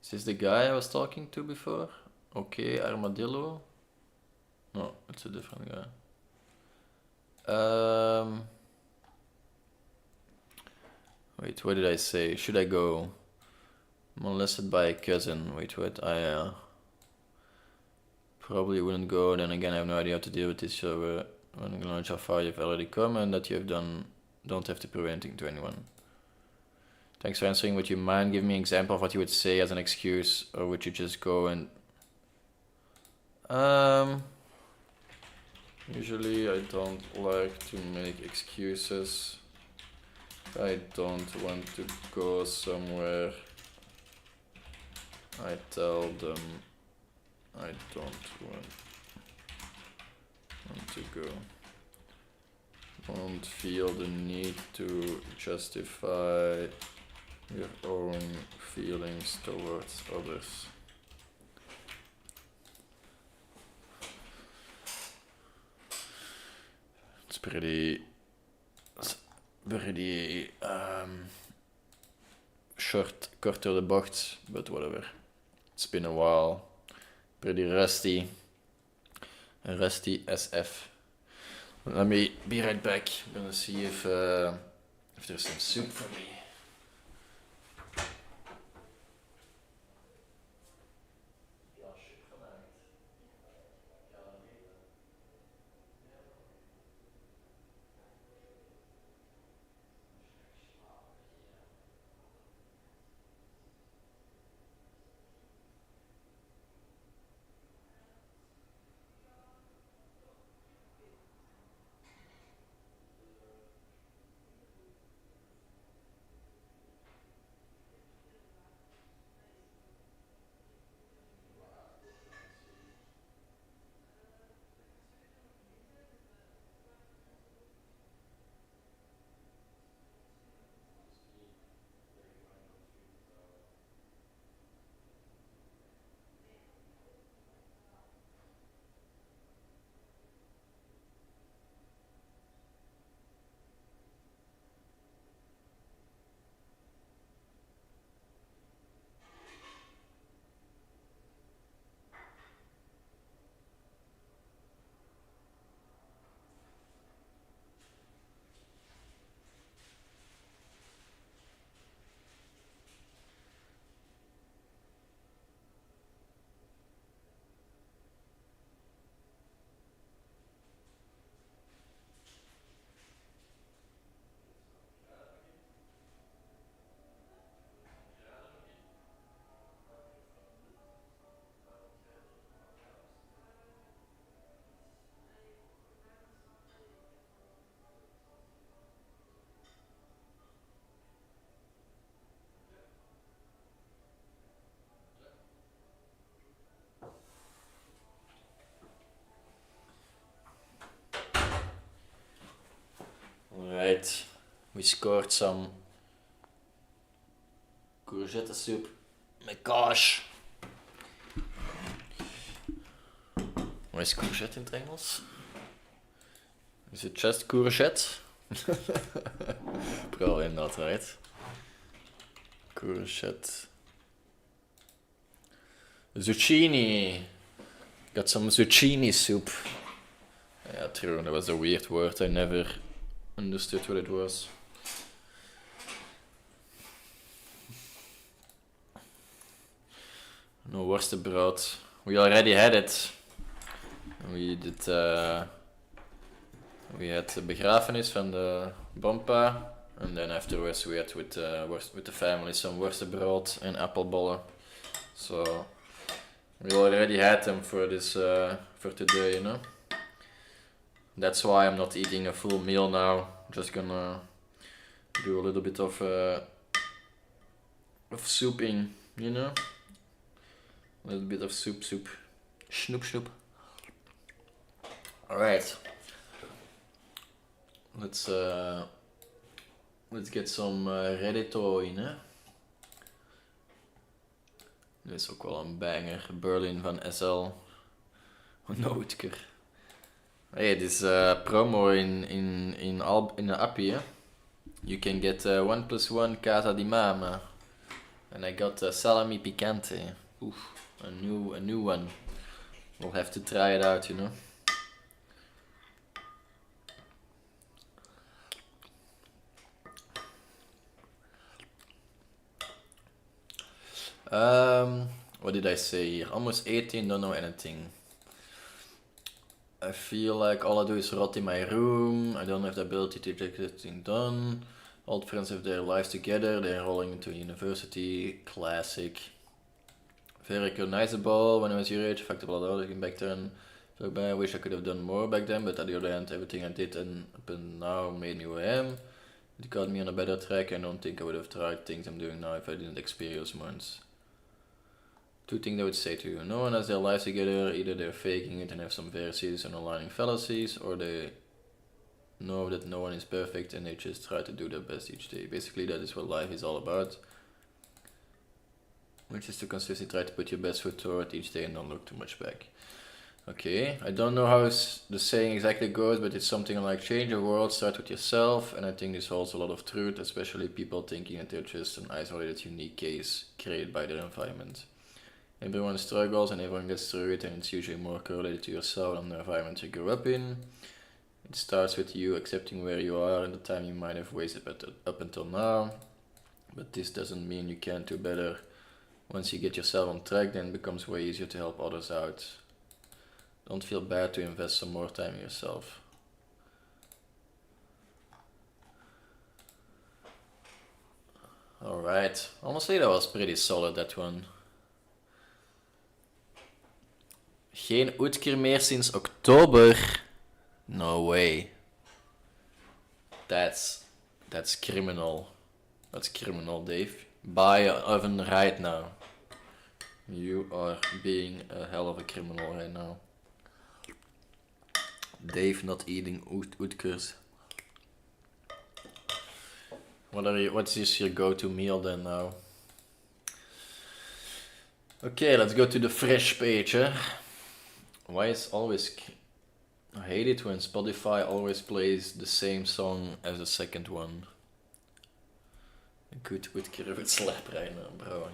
Is this the guy I was talking to before? Okay, Armadillo? No, it's a different guy. Wait, what did I say? Should I go? Molested by a cousin. Wait, what? I probably wouldn't go. Then again, I have no idea how to deal with this. So when acknowledge how far you've already come and that you have done, don't have to prove anything to anyone. Thanks for answering. Would you mind giving me an example of what you would say as an excuse, or would you just go and usually I don't like to make excuses. I don't want to go somewhere. I tell them I don't want to go. Don't feel the need to justify your own feelings towards others. It's pretty kort door de bocht, but whatever. It's been a while. Pretty rusty SF. Let me be right back. I'm gonna see if there's some soup for me. Alright, we scored some courgette soup. My gosh! Wat is courgette in het Engels? Is it just courgette? Probably not, right? Courgette. Zucchini! Got some zucchini soup. Yeah, true, that was a weird word. I never understood what it was. No worstenbrood. We already had it. We did. We had the begrafenis van de bompa, and then afterwards we had with the family some worstenbrood and appelbollen. So we already had them for this for today, you know. That's why I'm not eating a full meal now. I'm just gonna do a little bit of souping, you know. A little bit of soup. Snoep. Alright. Let's get some Reddito in, hè. Dit is ook wel een banger. Berlin van SL. Nootker. Hey, this promo in the appie, hè. You can get 1 + 1 Casa di Mama. And I got salami picante. Oof, a new one. We'll have to try it out, you know. What did I say here? Almost 18, don't know anything. I feel like all I do is rot in my room. I don't have the ability to get anything done. Old friends have their lives together. They're enrolling into university. Classic. Very recognizable when I was your age. Fact about all back then. So bad. I wish I could have done more back then, but at the other hand, everything I did and up and now made me who I am. It got me on a better track. I don't think I would have tried things I'm doing now if I didn't experience once. Two things I would say to you. No one has their lives together. Either they're faking it and have some very serious underlying fallacies, or they know that no one is perfect and they just try to do their best each day. Basically, that is what life is all about. Which is to consistently try to put your best foot forward each day and not look too much back. Okay, I don't know how the saying exactly goes, but it's something like change the world, start with yourself, and I think this holds a lot of truth, especially people thinking that they're just an isolated, unique case created by their environment. Everyone struggles and everyone gets through it, and it's usually more correlated to yourself and the environment you grew up in. It starts with you accepting where you are and the time you might have wasted up until now, but this doesn't mean you can't do better. Once you get yourself on track, then it becomes way easier to help others out. Don't feel bad to invest some more time in yourself. Alright, honestly that was pretty solid, that one. Geen uitkeer meer sinds oktober. No way. That's criminal. That's criminal, Dave. Buy an oven right now. You are being a hell of a criminal right now. Dave not eating uitkers. What's your go-to meal then now? Okay, let's go to the fresh page. Why is always... I hate it when Spotify always plays the same song as the second one. Good uitkeer would slap right now, bro.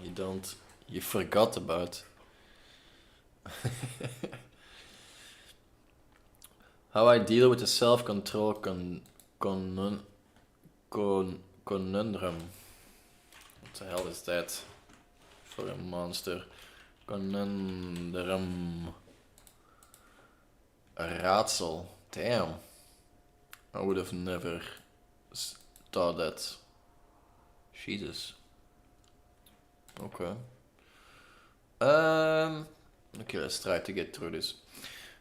You forgot about... How I deal with the self-control conundrum. What the hell is that? For a monster. Conundrum. A raadsel. Damn. I would have never thought that. Jesus. Okay. Okay, let's try to get through this.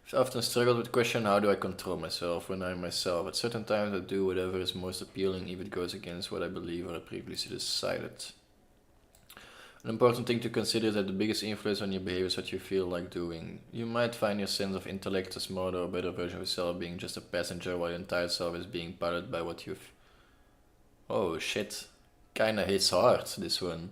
I've often struggled with the question, how do I control myself when I'm myself? At certain times I do whatever is most appealing if it goes against what I believe or I previously decided. An important thing to consider is that the biggest influence on your behavior is what you feel like doing. You might find your sense of intellect, a smarter or better version of yourself, being just a passenger while your entire self is being piloted by what you've... Oh shit. Kinda hits hard, this one.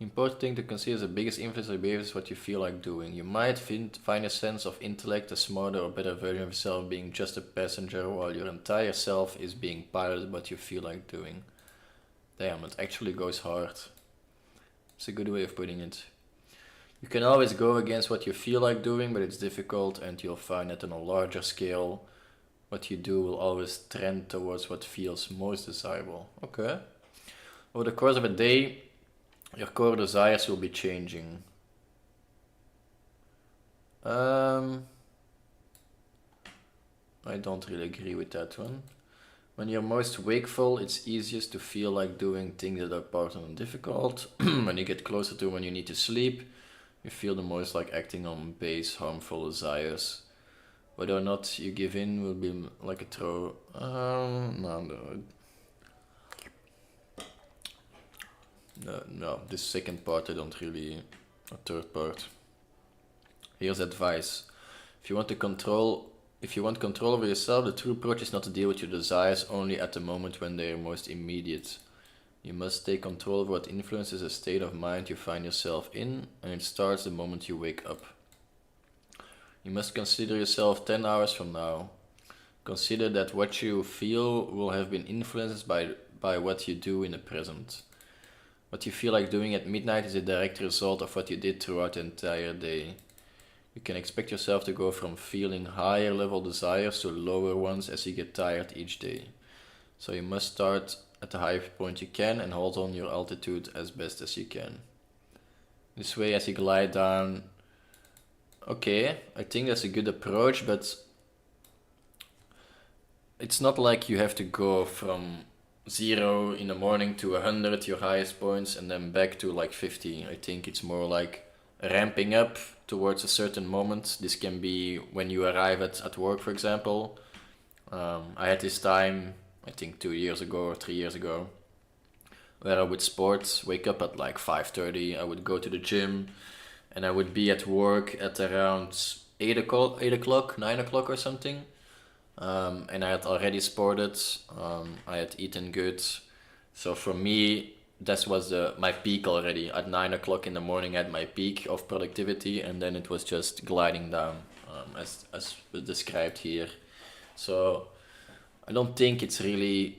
Important thing to consider is the biggest influence on your behavior is what you feel like doing. You might find a sense of intellect, a smarter or better version of yourself, being just a passenger while your entire self is being piloted by what you feel like doing. Damn, it actually goes hard. It's a good way of putting it. You can always go against what you feel like doing, but it's difficult, and you'll find that on a larger scale, what you do will always trend towards what feels most desirable. Okay. Over the course of a day, your core desires will be changing. I don't really agree with that one. When you're most wakeful, it's easiest to feel like doing things that are powerful and difficult. When you get closer to when you need to sleep, you feel the most like acting on base, harmful desires. Whether or not you give in will be like a throw. No, this second part I don't really... A third part. Here's advice. If you want control over yourself, the true approach is not to deal with your desires only at the moment when they are most immediate. You must take control over what influences the state of mind you find yourself in, and it starts the moment you wake up. You must consider yourself 10 hours from now. Consider that what you feel will have been influenced by what you do in the present. What you feel like doing at midnight is a direct result of what you did throughout the entire day. You can expect yourself to go from feeling higher level desires to lower ones as you get tired each day. So you must start at the highest point you can and hold on your altitude as best as you can. This way as you glide down. Okay, I think that's a good approach, but it's not like you have to go from 0 in the morning to 100, your highest points, and then back to like 50. I think it's more like ramping up towards a certain moment. This can be when you arrive at work, for example. I had this time, I think 2 years ago or 3 years ago, where I would wake up at like 5:30, I would go to the gym, and I would be at work at around 8 o'clock, 9 o'clock or something. And I had already sported, I had eaten good. So for me, that was my peak already. At 9 o'clock in the morning, I had my peak of productivity, and then it was just gliding down, as was described here. So I don't think it's really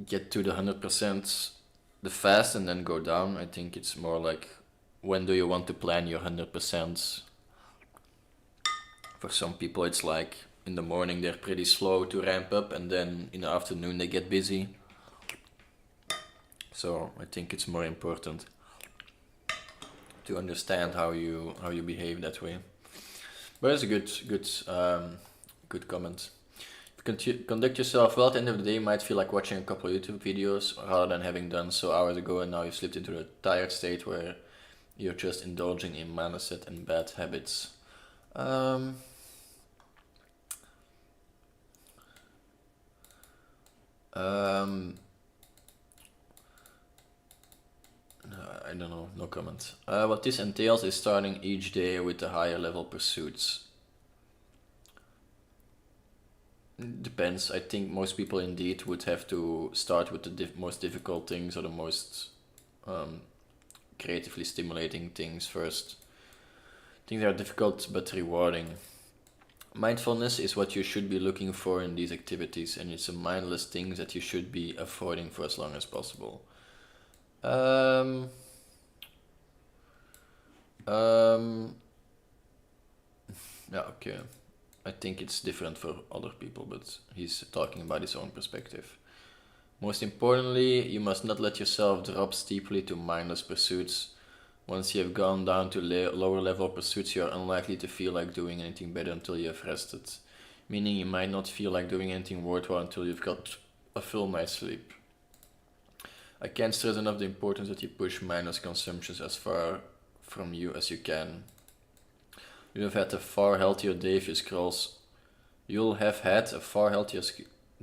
get to the 100% the fast and then go down. I think it's more like, when do you want to plan your 100%? For some people, it's like in the morning they're pretty slow to ramp up, and then in the afternoon they get busy. So I think it's more important to understand how you behave that way. But it's a good comment. If you conduct yourself well, at the end of the day, you might feel like watching a couple of YouTube videos rather than having done so hours ago, and now you've slipped into a tired state where you're just indulging in mindset and bad habits. I don't know, no comment. What this entails is starting each day with the higher level pursuits. Depends. I think most people indeed would have to start with the most difficult things, or the most creatively stimulating things first. Things that are difficult but rewarding. Mindfulness is what you should be looking for in these activities, and it's a mindless thing that you should be avoiding for as long as possible. Yeah, okay. I think it's different for other people, but he's talking about his own perspective. Most importantly, you must not let yourself drop steeply to mindless pursuits. Once you have gone down to lower level pursuits, you are unlikely to feel like doing anything better until you have rested. Meaning you might not feel like doing anything worthwhile until you've got a full night's sleep. I can't stress enough the importance that you push mindless consumptions as far from you as you can. You'll have had a far healthier day if you scroll. You'll have had a far healthier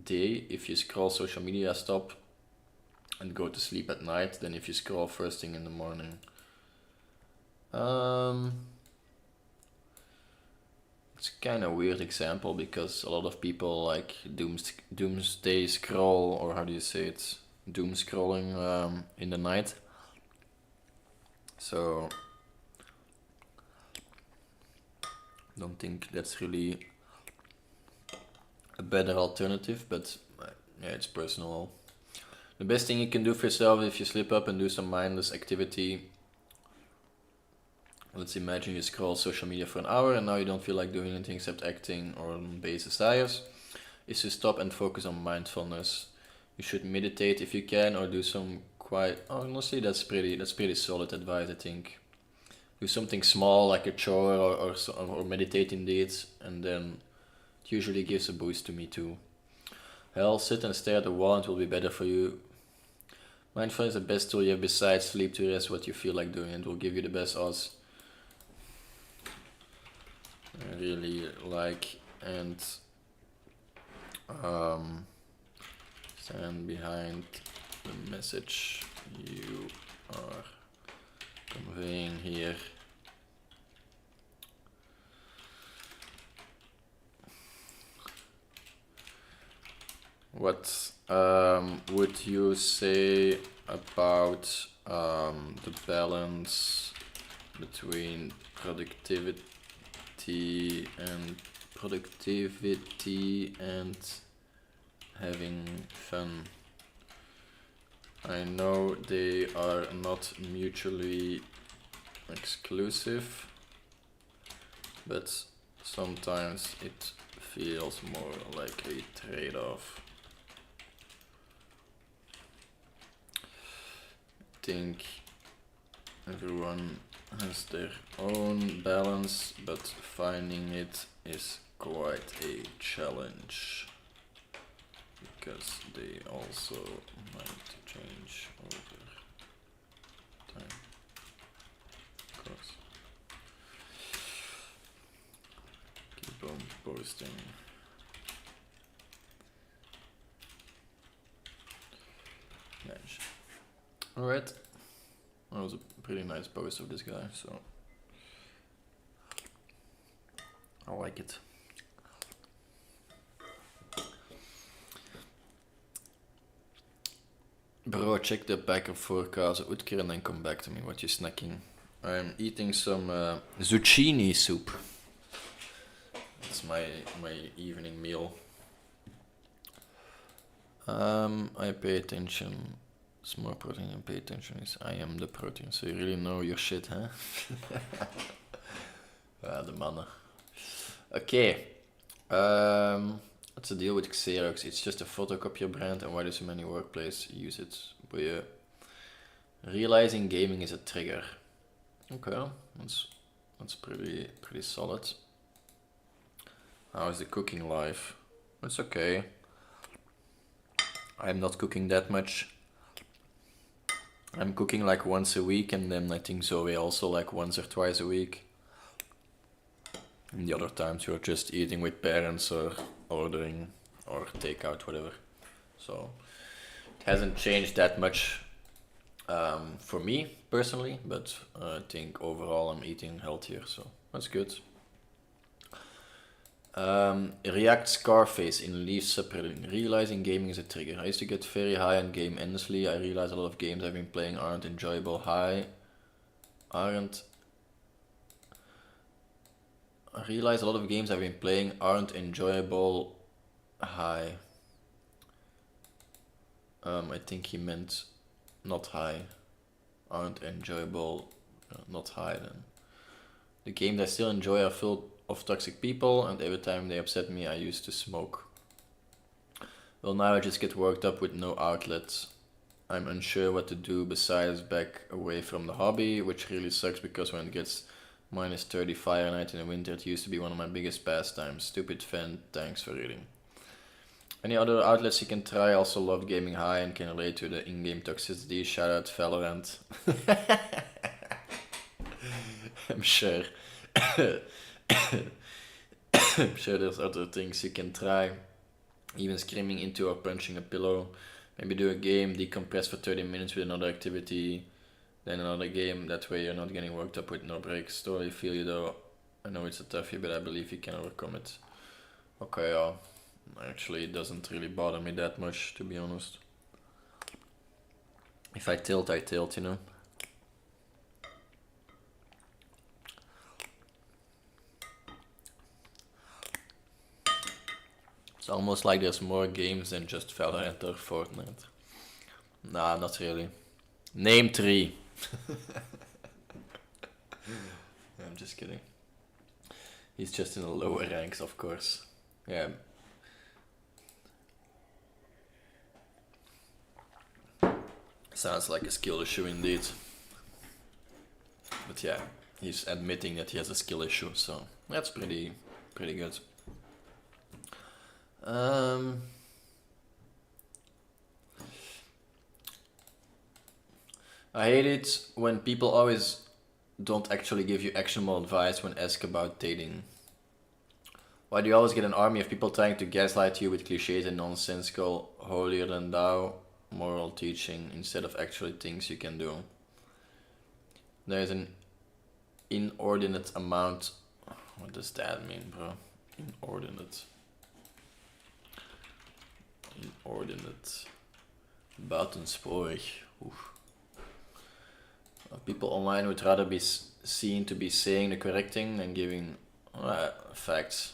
day if you scroll social media, stop, and go to sleep at night than if you scroll first thing in the morning. It's kind of a weird example because a lot of people like doomsday scroll, or how do you say it? Doom scrolling in the night. So don't think that's really a better alternative, but yeah, it's personal. The best thing you can do for yourself if you slip up and do some mindless activity. Let's imagine you scroll social media for an hour and now you don't feel like doing anything except acting or on base desires, is to stop and focus on mindfulness. You should meditate if you can, or do some quiet. Honestly, that's pretty solid advice, I think. Do something small like a chore or meditate indeed, and then it usually gives a boost to me too. Hell, sit and stare at the wall and it will be better for you. Mindfulness is the best tool you have besides sleep to rest what you feel like doing, and will give you the best odds. I really like and stand behind the message you are conveying here. What would you say about the balance between productivity and having fun? I know they are not mutually exclusive, but sometimes it feels more like a trade-off. I think everyone has their own balance, but finding it is quite a challenge because they also might change over time. Of course. Keep on posting. Nice. Alright. That was a pretty nice post of this guy, so I like it. Bro, check the pack of 4 kazen Utker and then come back to me what you're snacking. I'm eating some zucchini soup. That's my evening meal. I pay attention. It's more protein and pay attention is I am the protein. So you really know your shit, huh? The mannen. Okay. What's the deal with Xerox? It's just a photocopier brand, and why do so many workplaces use it? But yeah, realizing gaming is a trigger. Okay, that's pretty solid. How is the cooking life? It's okay. I'm not cooking that much. I'm cooking like once a week, and then I think Zoe also like once or twice a week. And the other times you're just eating with parents or ordering or takeout, whatever. So it hasn't changed that much for me personally, but I think overall I'm eating healthier, so that's good. React Scarface in Leaf subreddit. Realizing gaming is a trigger. I used to get very high on game endlessly. I realize a lot of games I've been playing aren't enjoyable high. I realize a lot of games I've been playing aren't enjoyable high. I think he meant not high. Aren't enjoyable, not high then. The games I still enjoy are full of toxic people, and every time they upset me I used to smoke. Well, now I just get worked up with no outlets. I'm unsure what to do besides back away from the hobby, which really sucks because when it gets minus 30 Fahrenheit in the winter, it used to be one of my biggest pastimes. Stupid fan, thanks for reading. Any other outlets you can try? I also love gaming high and can relate to the in-game toxicity. Shout out Valorant. I'm sure. I'm sure there's other things you can try. Even screaming into or punching a pillow. Maybe do a game, decompress for 30 minutes with another activity. Then another game, that way you're not getting worked up with no breaks. Totally feel you though. I know it's a toughie, but I believe you can overcome it. Okay, actually it doesn't really bother me that much, to be honest. If I tilt, I tilt, you know. It's almost like there's more games than just Valorant or Fortnite. Nah, not really. Name 3. I'm just kidding. He's just in the lower ranks, of course. Yeah. Sounds like a skill issue indeed. But yeah, he's admitting that he has a skill issue, so that's pretty good. I hate it when people always don't actually give you actionable advice when asked about dating. Why do you always get an army of people trying to gaslight you with cliches and nonsensical, holier than thou moral teaching instead of actually things you can do? There is an inordinate amount. What does that mean, bro? Inordinate. Buitensporig. Oof. People online would rather be seen to be saying the correct thing than giving facts.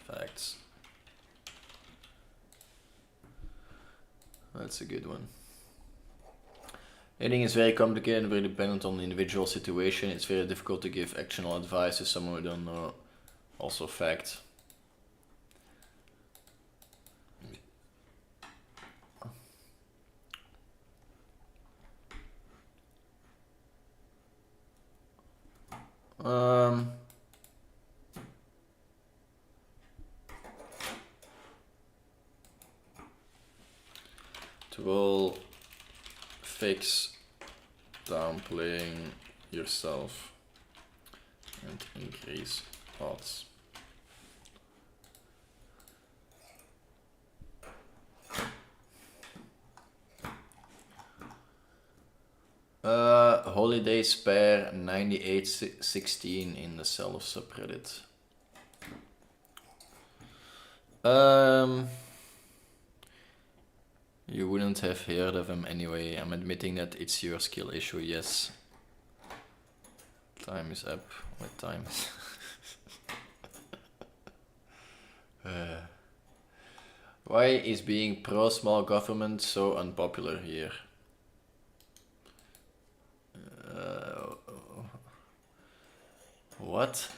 Facts. That's a good one. Dating is very complicated and very dependent on the individual situation. It's very difficult to give actionable advice to someone who don't know. Also fact. It will fix downplaying yourself and increase odds. Holiday spare 9816 in the self subreddit. You wouldn't have heard of him anyway. I'm admitting that it's your skill issue, yes. Time is up. What time? Why is being pro-small government so unpopular here? What?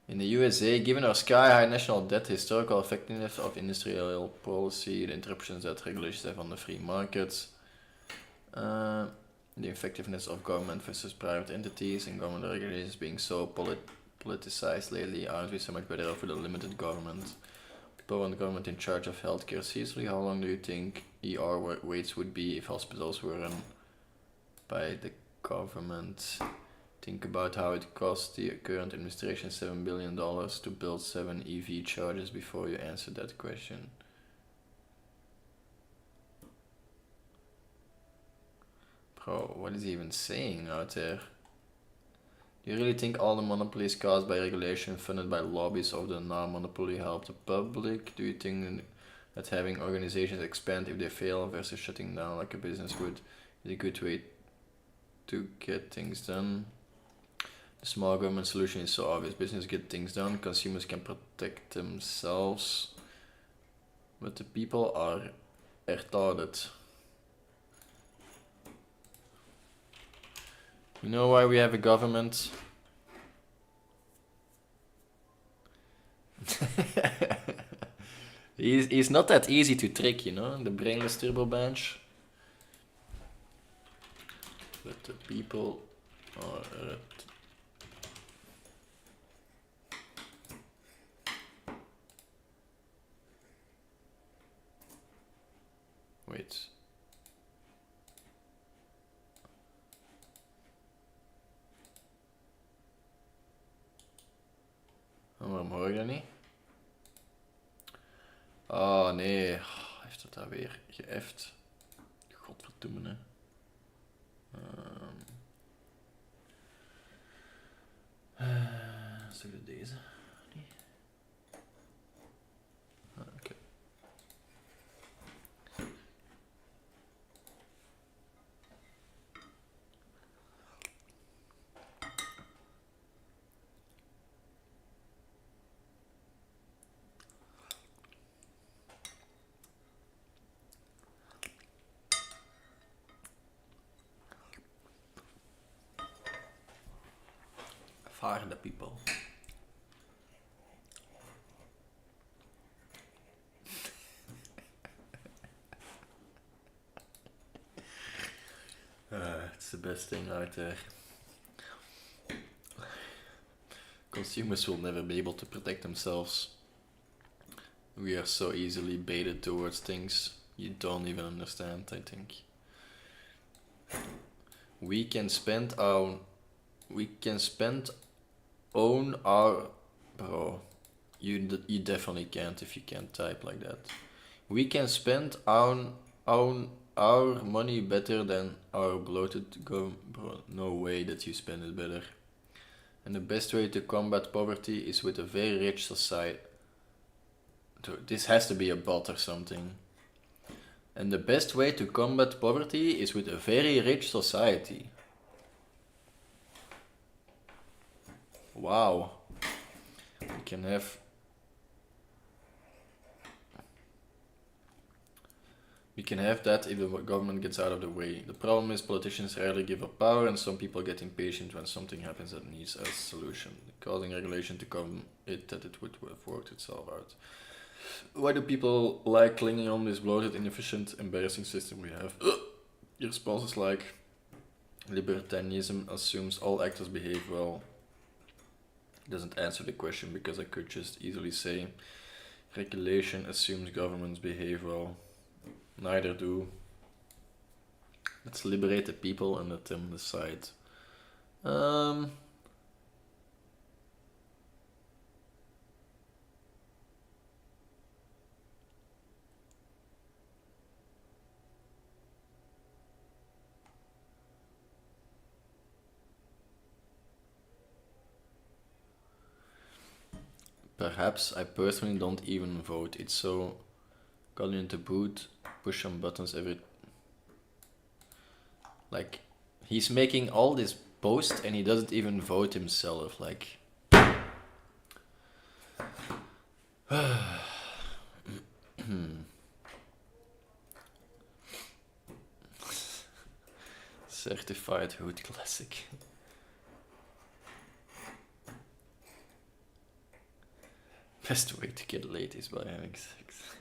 In the USA, given our sky-high national debt, historical effectiveness of industrial policy, the interruptions that regulations have on the free markets, the effectiveness of government versus private entities, and government regulations being so politicized lately, aren't we so much better off with a limited government? People want government in charge of healthcare. Seriously, how long do you think ER waits would be if hospitals were run by the government? Think about how it costs the current administration $7 billion to build 7 EV chargers before you answer that question. Bro, what is he even saying out there? Do you really think all the monopolies caused by regulation funded by lobbies of the non-monopoly help the public? Do you think that having organizations expand if they fail versus shutting down like a business would is a good way to get things done? The small government solution is so obvious. Business get things done, consumers can protect themselves, but the people are retarded. You know why we have a government? He's not that easy to trick, you know, the brainless turbo bench. But the people are wait. Waarom hoor je dat niet? Oh nee, heeft het daar weer geëft? Godverdomme, hè. Zeg je deze? Nee. Oké. Fire the people. It's the best thing out there. Consumers will never be able to protect themselves. We are so easily baited towards things you don't even understand, I think. We can spend our bro, you definitely can't if you can't type like that. We can spend our money better than our bloated government. Bro, no way that you spend it better. And the best way to combat poverty is with a very rich society. This has to be a bot or something. And the best way to combat poverty is with a very rich society. Wow. We can have that if the government gets out of the way. The problem is politicians rarely give up power and some people get impatient when something happens that needs a solution, causing regulation to come that it would have worked itself out. Why do people like clinging on this bloated, inefficient, embarrassing system we have? Your response is like, libertarianism assumes all actors behave well. It doesn't answer the question because I could just easily say, regulation assumes governments behave well. Neither do. Let's liberate the people and let them decide. Perhaps I personally don't even vote. It's so calling to boot, push some buttons every. Like, he's making all this post and he doesn't even vote himself. Like, certified hood classic. Best way to get laid is by having sex.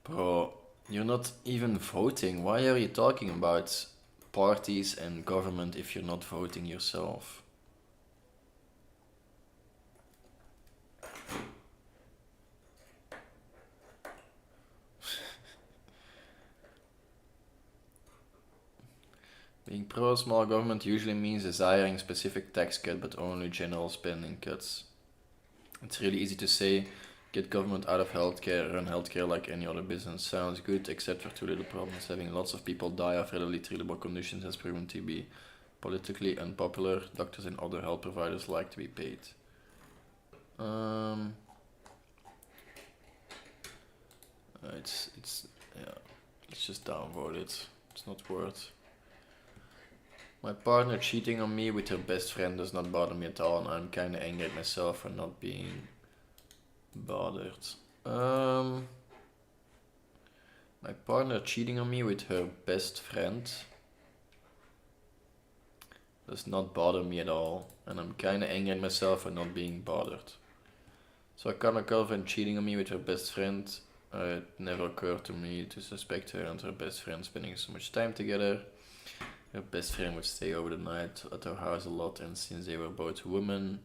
Bro, you're not even voting. Why are you talking about parties and government if you're not voting yourself? Being pro-small government usually means desiring specific tax cut, but only general spending cuts. It's really easy to say, get government out of healthcare, run healthcare like any other business. Sounds good, except for two little problems. Having lots of people die of readily treatable conditions has proven to be politically unpopular. Doctors and other health providers like to be paid. Yeah, let's just downvote it. It's not worth. My partner cheating on me with her best friend does not bother me at all, and I'm kinda angry at myself for not being bothered. My partner cheating on me with her best friend does not bother me at all, and I'm kinda angry at myself for not being bothered. So I caught my girlfriend cheating on me with her best friend. It never occurred to me to suspect her and her best friend spending so much time together. Her best friend would stay over the night at our house a lot, and since they were both women,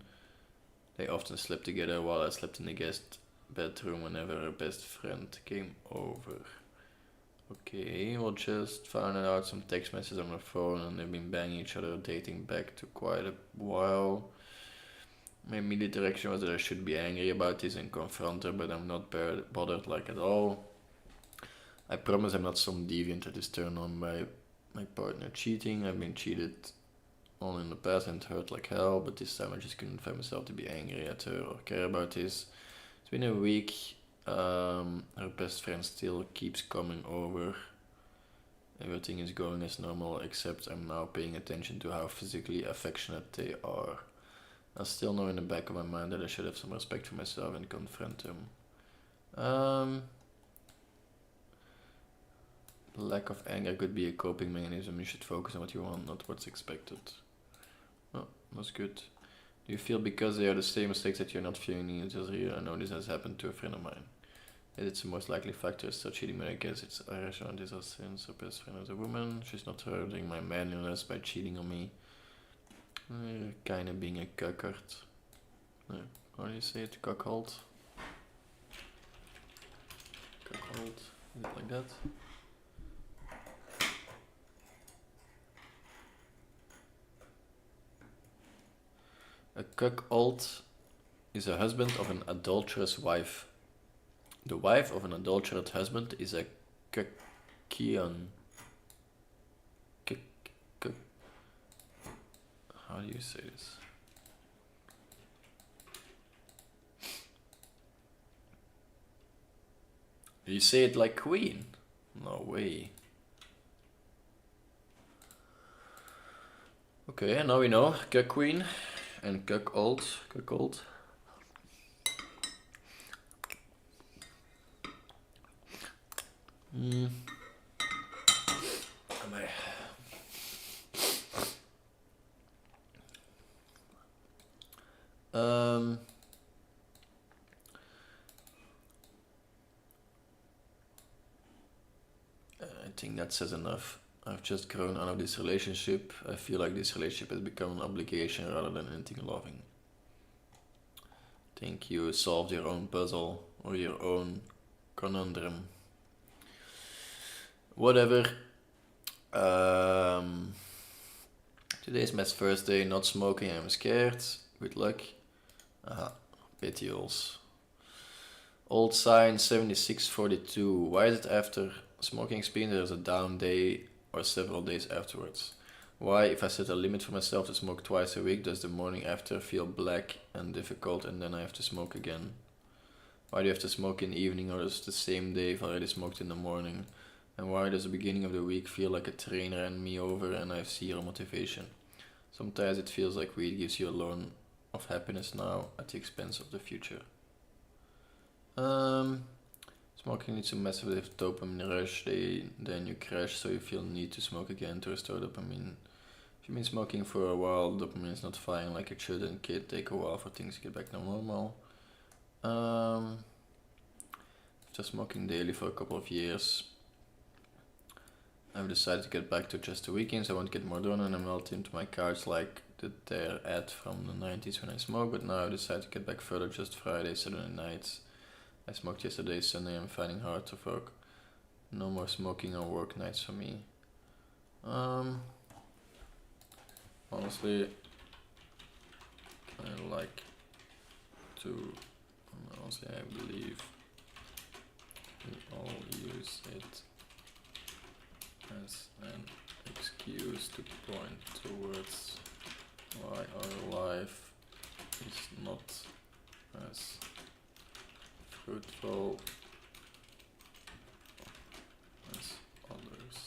they often slept together while I slept in the guest bedroom whenever her best friend came over. Okay, we'll just found out some text messages on my phone, and they've been banging each other, dating back to quite a while. My immediate direction was that I should be angry about this and confront her, but I'm not bothered like at all. I promise I'm not some deviant that is turned on by my partner cheating. I've been cheated on in the past and hurt like hell, but this time I just couldn't find myself to be angry at her or care about this. It's been a week. Her best friend still keeps coming over. Everything is going as normal, except I'm now paying attention to how physically affectionate they are. I still know in the back of my mind that I should have some respect for myself and confront them. Lack of anger could be a coping mechanism. You should focus on what you want, not what's expected. Oh, that's good. Do you feel because they are the same mistakes that you're not feeling it as real? I know this has happened to a friend of mine. It's the most likely factor is still cheating, but I guess it's irrational. This is since her best friend is a woman. She's not hurting my manliness by cheating on me. Kinda being a cuckold. How do you say it? Cuckold? Cuckold? Is it like that? A cuckold is a husband of an adulterous wife. The wife of an adulterous husband is a cuckion. How do you say this? Do you say it like queen? No way. Okay, now we know. Cuck queen and cuckold. Cuckold. I think that says enough. I've just grown out of this relationship. I feel like this relationship has become an obligation rather than anything loving. think you solved your own puzzle or your own conundrum. Whatever. Today's my first day not smoking, I'm scared. Good luck. Aha, petioles. Old sign 7642. Why is it after smoking experience there's a down day or several days afterwards? Why, if I set a limit for myself to smoke twice a week, does the morning after feel black and difficult and then I have to smoke again? Why do you have to smoke in the evening or is it the same day if I already smoked in the morning? And why does the beginning of the week feel like a train ran me over and I have zero motivation? Sometimes it feels like weed gives you a loan of happiness now at the expense of the future. Smoking leads to massive dopamine rush, then you crash, so you feel need to smoke again to restore dopamine. If you've been smoking for a while, dopamine is not firing like it should, and it can take a while for things to get back to normal. After smoking daily for a couple of years, I've decided to get back to just the weekends. I want to get more done, and I'm well into my cards like their ad from the 90s when I smoked, but now I've decided to get back further, just Friday, Saturday nights. I smoked yesterday, Sunday, I'm finding hard to work. No more smoking on work nights for me. Honestly, I like to, honestly I believe we all use it as an excuse to point towards why our life is not as fruitful as others.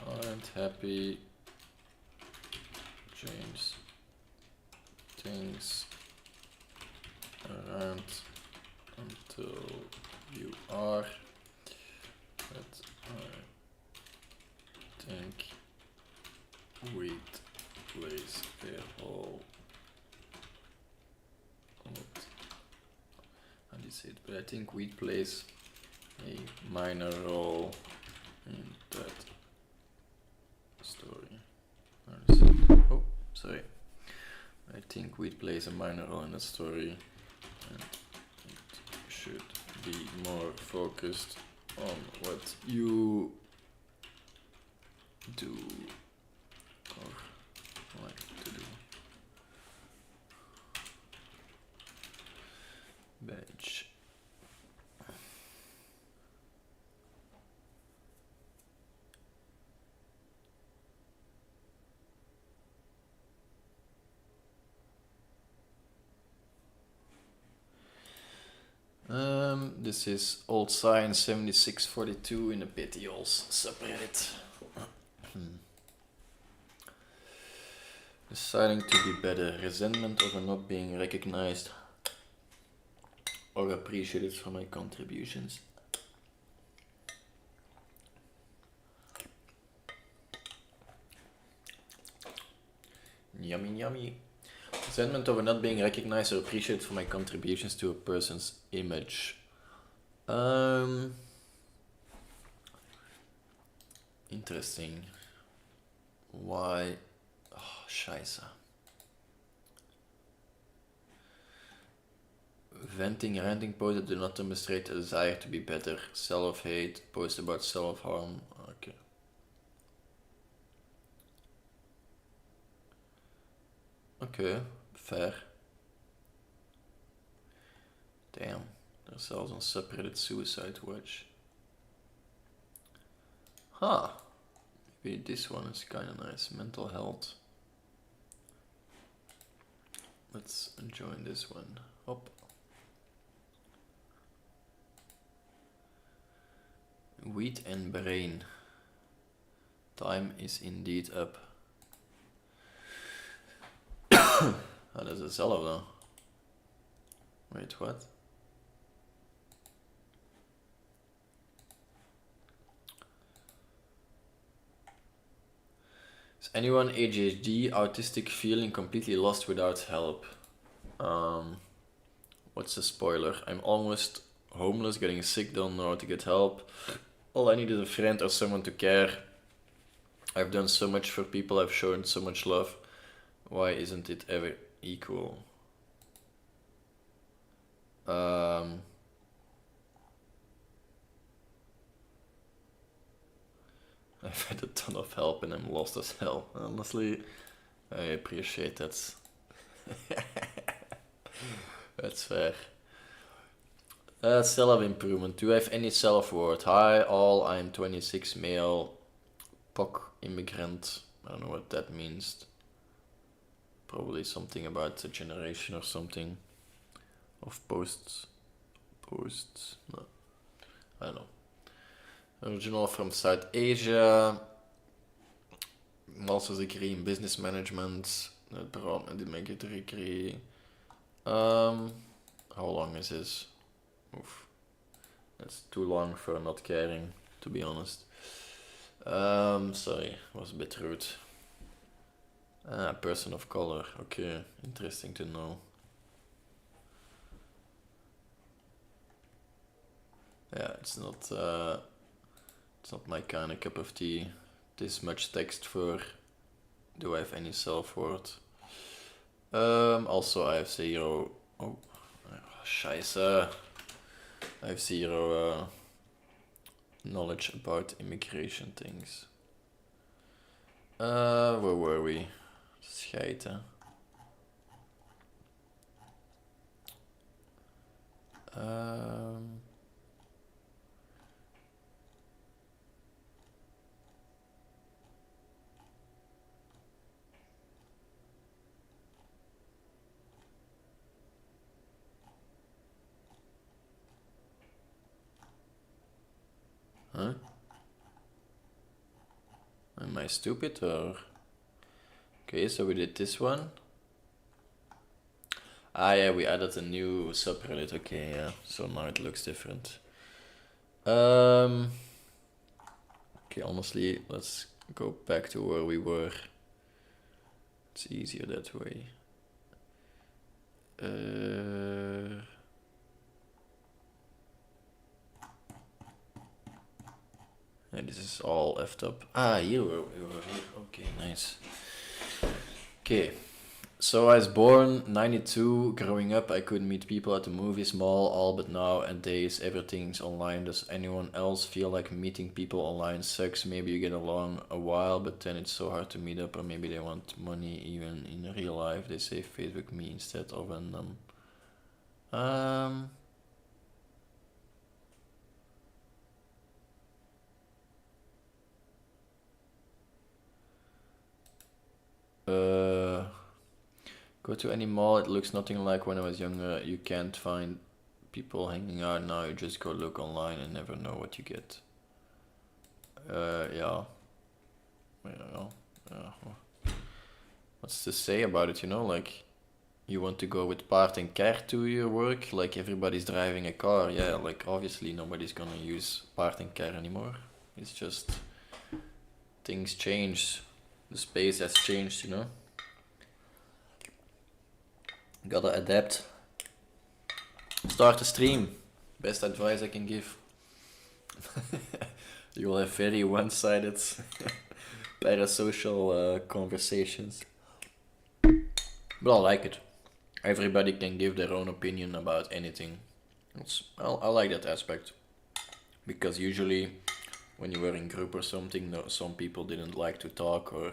Aren't happy, change things around until you are, but I think weed plays a whole lot. How do you say it? But I think weed plays a minor role in that story. Oh, sorry. I think weed plays a minor role in that story, and it should be more focused on what you do or like to do. Bench. This is Old Science 7642 in the petioles subreddit. Deciding to be better, resentment over not being recognized or appreciated for my contributions. Yummy, yummy. Resentment over not being recognized or appreciated for my contributions to a person's image. Interesting. Why? Oh, scheiße. Venting, ranting posts that do not demonstrate a desire to be better. Self-hate, posts about self-harm. Okay. Okay, fair. Damn, there's sells on subreddit Suicide Watch. Huh. Maybe this one is kinda nice. Mental health. Let's join this one. Hop. Wheat and brain. Time is indeed up. Oh, dat is hetzelfde dan. Wait, what? Is anyone ADHD, autistic, feeling completely lost without help? What's the spoiler? I'm almost homeless, getting sick, don't know how to get help. All I need is a friend or someone to care. I've done so much for people, I've shown so much love. Why isn't it ever equal? I've had a ton of help and I'm lost as hell. Honestly, I appreciate that. That's fair. Self-improvement. Do I have any self-worth? Hi all, I'm 26, male, POC immigrant. I don't know what that means. Probably something about the generation or something. Of posts. No, I don't know. Original from South Asia. Master's degree in business management. I did make a degree. How long is this? Oof. That's too long for not caring, to be honest. Sorry, was a bit rude. Person of color. Okay, interesting to know. Yeah, it's not my kind of cup of tea. This much text for do I have any self-worth? Also I have zero. Oh, scheiße. I have zero knowledge about immigration things. Where were we? Scheiten. Huh? Am I stupid or? Okay, so we did this one. Yeah, we added a new subreddit. Okay, yeah, so now it looks different. Okay, honestly, let's go back to where we were. It's easier that way. And this is all effed up. Here we were here. Okay, nice. Okay, so I was born 92. Growing up, I couldn't meet people at the movies, mall, all but nowadays everything's online. Does anyone else feel like meeting people online sucks? Maybe you get along a while, but then it's so hard to meet up, or maybe they want money even in real life. They say Facebook me instead of random. Go to any mall, it looks nothing like when I was younger. You can't find people hanging out now, you just go look online and never know what you get. Yeah. What's to say about it, you know, like, you want to go with paard and car to your work, like everybody's driving a car, yeah, like obviously nobody's gonna use paard and car anymore. It's just, things change, the space has changed, you know. Gotta adapt. Start a stream. Best advice I can give. You'll have very one-sided parasocial conversations. But I like it. Everybody can give their own opinion about anything. I like that aspect. Because usually when you were in group or something, some people didn't like to talk or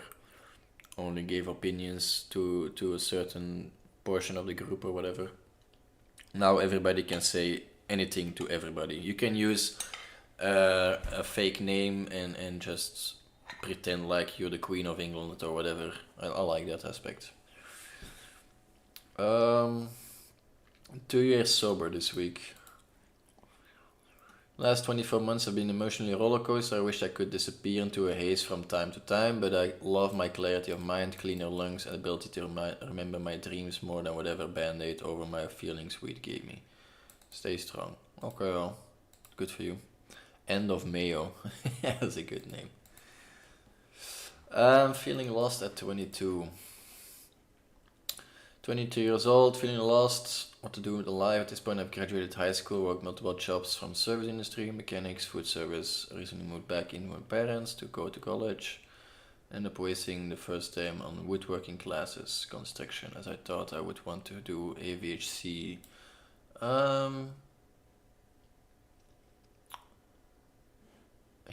only gave opinions to a certain portion of the group or whatever. Now everybody can say anything to everybody. You can use a fake name and just pretend like you're the Queen of England or whatever. I like that aspect. 2 years sober this week. Last 24 months have been emotionally rollercoaster. I wish I could disappear into a haze from time to time, but I love my clarity of mind, cleaner lungs, and ability to remember my dreams more than whatever band-aid over my feelings weed gave me. Stay strong. Okay, well, good for you. End of Mayo. That's a good name. I'm feeling lost at 22. 22 years old, feeling lost, what to do with life. At this point I've graduated high school, worked multiple jobs from service industry, mechanics, food service. I recently moved back in with my parents to go to college. End up wasting the first time on woodworking classes, construction, as I thought I would want to do AVHC.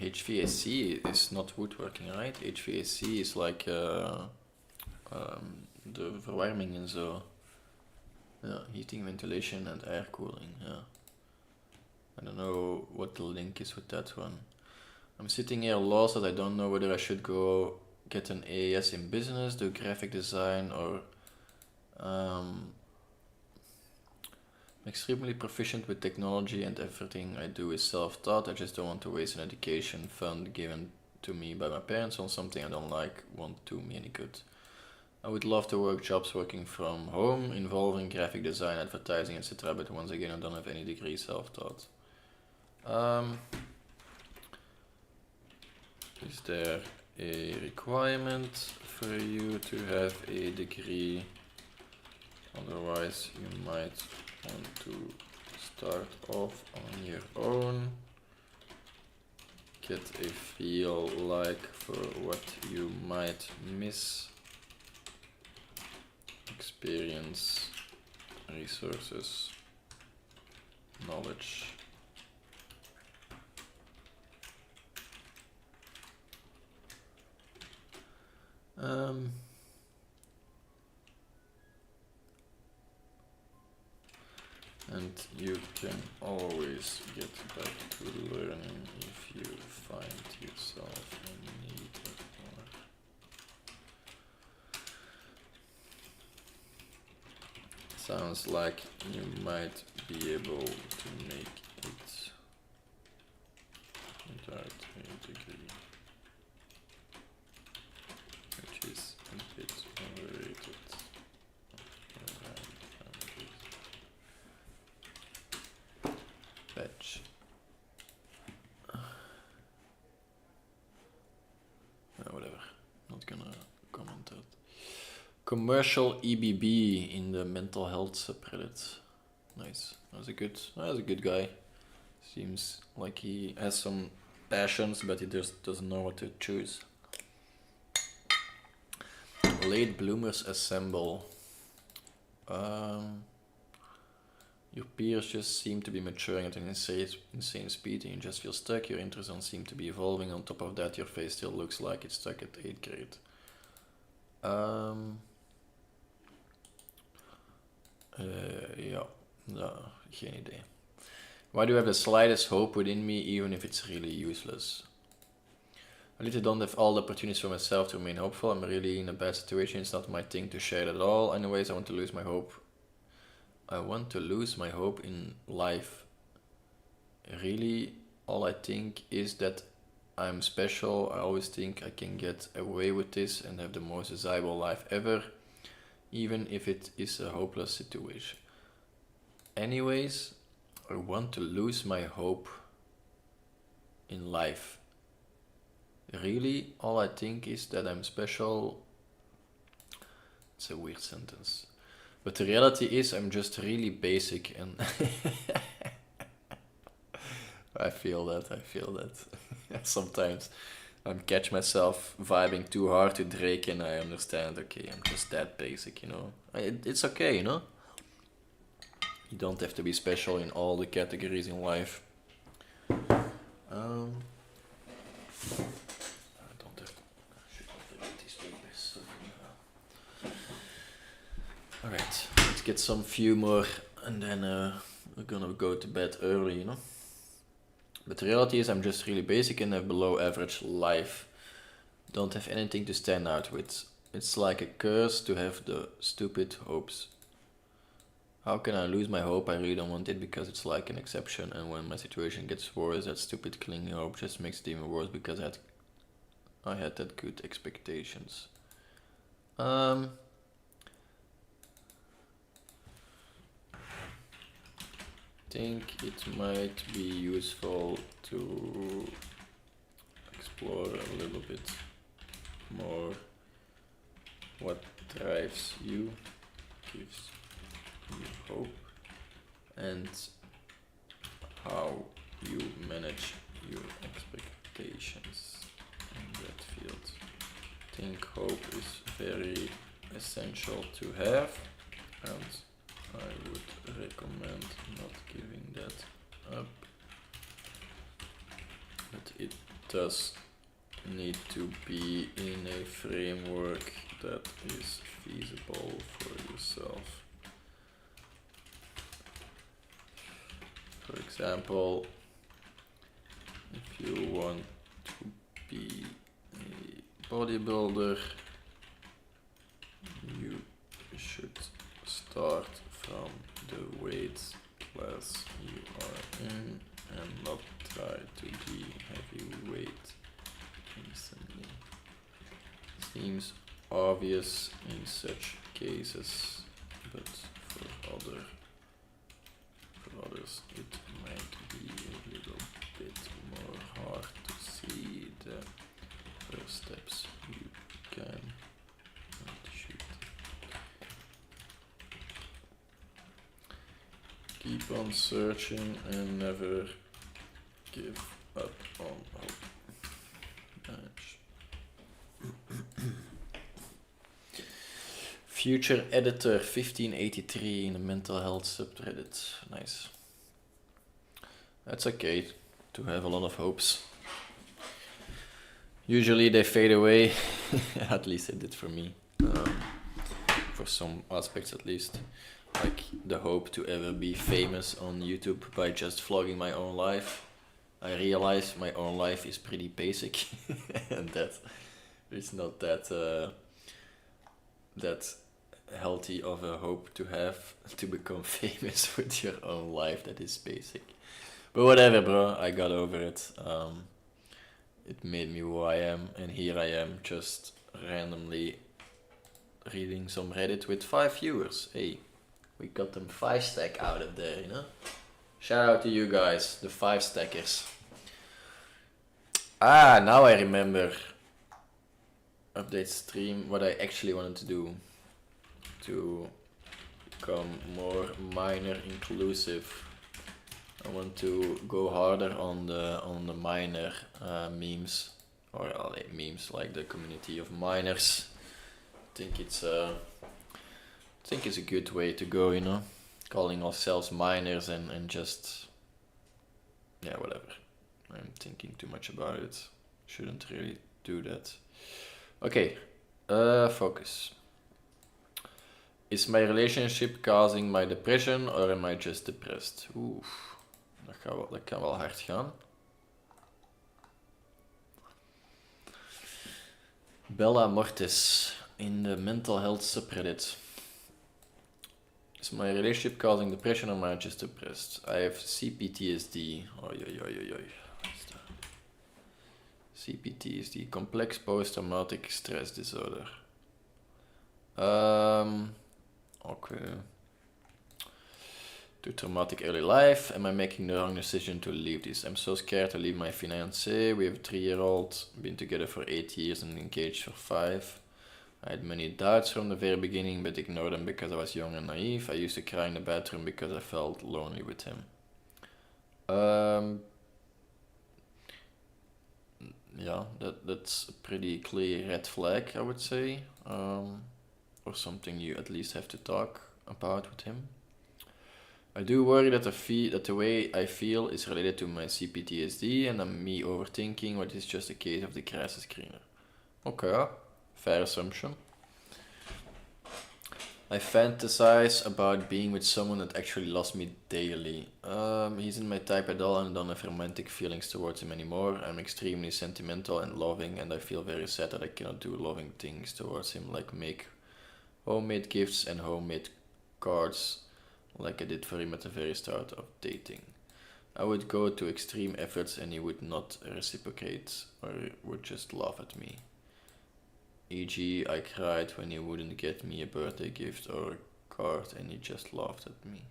HVAC is not woodworking, right? HVAC is like de verwarming en zo. Yeah, heating, ventilation and air cooling, yeah. I don't know what the link is with that one. I'm sitting here lost as I don't know whether I should go get an AAS in business, do graphic design, or I'm extremely proficient with technology and everything I do is self-taught. I just don't want to waste an education fund given to me by my parents on something I don't like, won't do me any good. I would love to work jobs working from home, involving graphic design, advertising, etc. But once again, I don't have any degree, self-taught. Is there a requirement for you to have a degree? Otherwise, you might want to start off on your own. Get a feel like for what you might miss. Experience, resources, knowledge. And you can always get back to learning if you find yourself in need of more. Sounds like you might be able to make it without a degree, which is a bit overrated. Batch. Whatever, not gonna comment that. Commercial EBB in the mental health subreddit. Nice. That's a good guy. Seems like he has some passions, but he just doesn't know what to choose. Late bloomers assemble. Your peers just seem to be maturing at an insane speed and you just feel stuck. Your interests don't seem to be evolving. On top of that, your face still looks like it's stuck at 8th grade. Ja, geen idee. Why do I have the slightest hope within me, even if it's really useless? I literally don't have all the opportunities for myself to remain hopeful. I'm really in a bad situation. It's not my thing to share it at all. Anyways, I want to lose my hope. I want to lose my hope in life. Really, all I think is that I'm special. I always think I can get away with this and have the most desirable life ever, even if it is a hopeless situation. Anyways, I want to lose my hope in life. Really, all I think is that I'm special. It's a weird sentence. But the reality is I'm just really basic and I feel that. Sometimes I catch myself vibing too hard to Drake and I understand, okay, I'm just that basic, you know. It's okay, you know. You don't have to be special in all the categories in life. Alright, let's get some few more and then we're gonna go to bed early, you know. But the reality is I'm just really basic and have below average life. Don't have anything to stand out with. It's like a curse to have the stupid hopes. How can I lose my hope? I really don't want it because it's like an exception, and when my situation gets worse, that stupid clinging hope just makes it even worse because I had that good expectations. Think it might be useful to explore a little bit more what drives you, gives you hope, and how you manage your expectations in that field. think hope is very essential to have, and I would recommend not giving that up. But it does need to be in a framework that is feasible for yourself. For example, if you want to be a bodybuilder, you should start from the weight class you are in and not try to be heavyweight instantly. Seems obvious in such cases, but for others it might be a little bit more hard to see the first steps you can and should keep on searching and never give up on hope. Future editor 1583 in the mental health subreddit. Nice. That's okay to have a lot of hopes. Usually they fade away. At least it did for me. For some aspects at least. Like the hope to ever be famous on YouTube by just vlogging my own life. I realize my own life is pretty basic and that it's not that healthy of a hope to have to become famous with your own life that is basic. But whatever, bro, I got over it. It made me who I am, and here I am just randomly reading some Reddit with 5 viewers. Hey, we got them 5 stack out of there, you know? Shout out to you guys, the 5 stackers. Ah, now I remember. Update stream, what I actually wanted to do to become more minor inclusive. I want to go harder on the minor memes, or memes like the community of minors. I think it's a good way to go, you know, calling ourselves minors and just whatever. I'm thinking too much about it. Shouldn't really do that. Okay, focus. Is my relationship causing my depression or am I just depressed? Oeh, dat kan wel hard gaan. Bella Mortis in the mental health subreddit. Is my relationship causing depression or am I just depressed? I have CPTSD. CPTSD, complex post-traumatic stress disorder. Okay. Too traumatic early life. Am I making the wrong decision to leave this? I'm so scared to leave my fiancé. We have a 3-year-old, been together for 8 years and engaged for 5. I had many doubts from the very beginning, but ignored them because I was young and naive. I used to cry in the bathroom because I felt lonely with him. Yeah, that's a pretty clear red flag, I would say. Or something you at least have to talk about with him. I do worry that the way I feel is related to my CPTSD and me overthinking what is just a case of the crisis screener. Okay, fair assumption. I fantasize about being with someone that actually loves me daily. He's in my type at all and don't have romantic feelings towards him anymore. I'm extremely sentimental and loving, and I feel very sad that I cannot do loving things towards him, like make homemade gifts and homemade cards like I did for him at the very start of dating. I would go to extreme efforts and he would not reciprocate or would just laugh at me. E.g., I cried when he wouldn't get me a birthday gift or a card and he just laughed at me.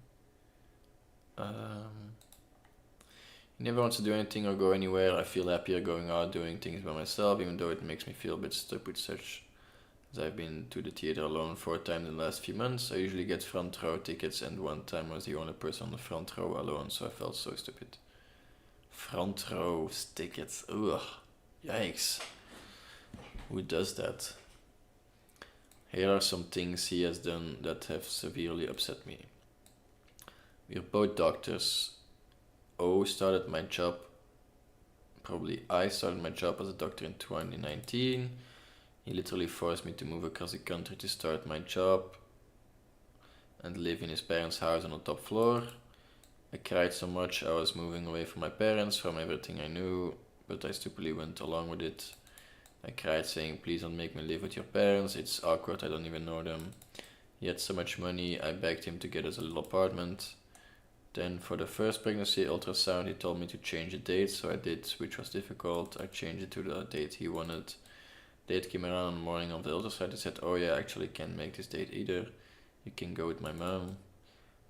He never wants to do anything or go anywhere. I feel happier going out doing things by myself, even though it makes me feel a bit stupid, such as I've been to the theater alone 4 times in the last few months. I usually get front row tickets and one time I was the only person on the front row alone, so I felt so stupid. Front row tickets, ugh, yikes. Who does that? Here are some things he has done that have severely upset me. We're both doctors. I started my job as a doctor in 2019. He literally forced me to move across the country to start my job and live in his parents' house on the top floor. I cried so much I was moving away from my parents, from everything I knew, but I stupidly went along with it. I cried saying, please don't make me live with your parents, it's awkward, I don't even know them. He had so much money, I begged him to get us a little apartment. Then for the first pregnancy ultrasound he told me to change the date, so I did, which was difficult. I changed it to the date he wanted. Date came around on the morning of the ultrasound. He said, oh yeah, I actually can't make this date either. You can go with my mom.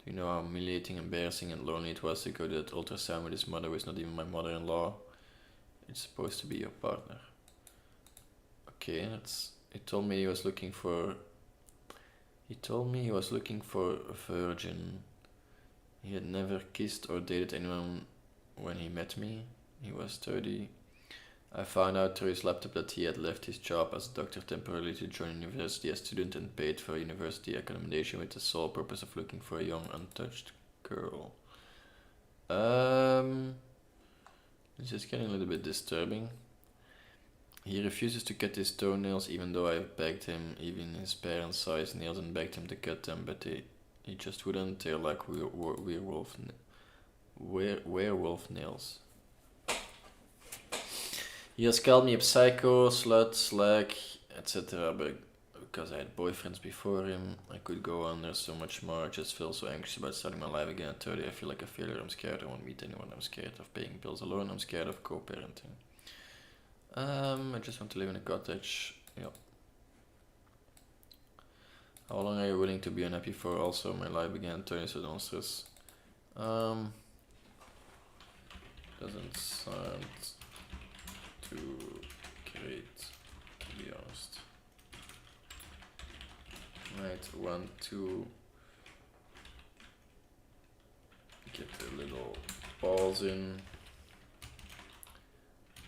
Do you know how humiliating, embarrassing and lonely it was to go to that ultrasound with his mother, who is not even my mother-in-law? It's supposed to be your partner. Okay, he told me he was looking for a virgin. He had never kissed or dated anyone when he met me. He was 30. I found out through his laptop that he had left his job as a doctor temporarily to join university as student and paid for university accommodation with the sole purpose of looking for a young, untouched girl. This is getting a little bit disturbing. He refuses to cut his toenails even though I begged him. Even his parents saw his nails and begged him to cut them, but he just wouldn't. They're like werewolf nails. He has called me a psycho, slut, slag, etc. But because I had boyfriends before him, I could go on. There's so much more. I just feel so anxious about starting my life again at 30. I feel like a failure. I'm scared. I won't meet anyone. I'm scared of paying bills alone. I'm scared of co-parenting. I just want to live in a cottage. Yep. How long are you willing to be unhappy for? Also, my life began turning so monstrous. Doesn't sound too great, to be honest. Might want to get a little pause in,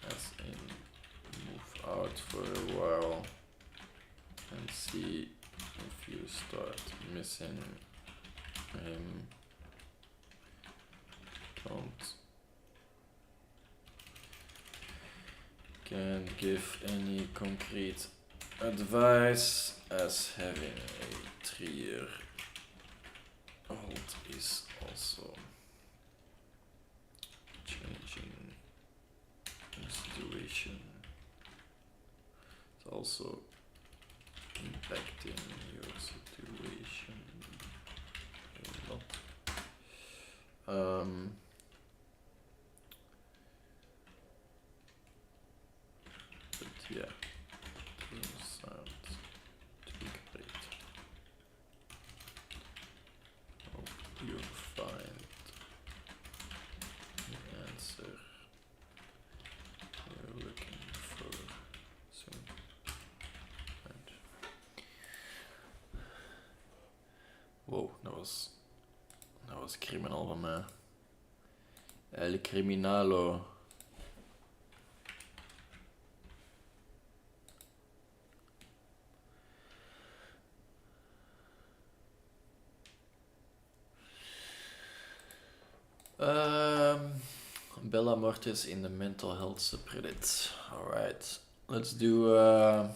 as in move out for a while and see if you start missing him. Can't give any concrete advice, as having a 3-year-old is also changing the situation. It's also impacting your situation a lot. But yeah, doesn't sound too great. Hope you find the answer you're looking for soon. And whoa, that was criminal van mij. El criminalo. Bella Mortis in the mental health subreddit. Alright, let's do a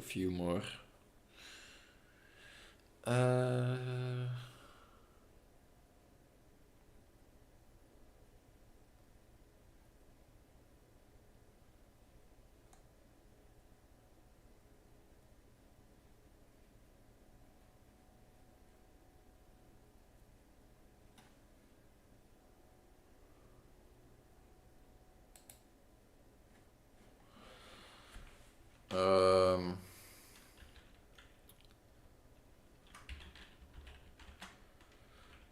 few more.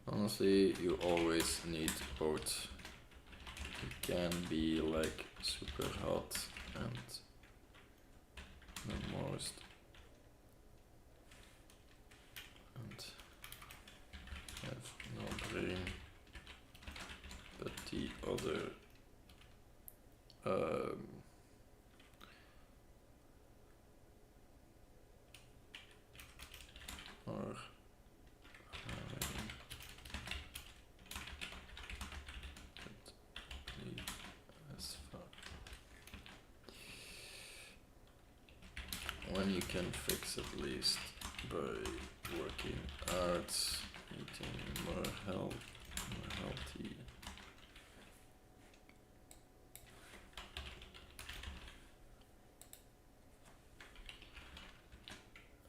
Honestly, you always need both. You can be like super hot and the most and have no brain, but the other or as far when you can fix at least by working hard, eating more healthy.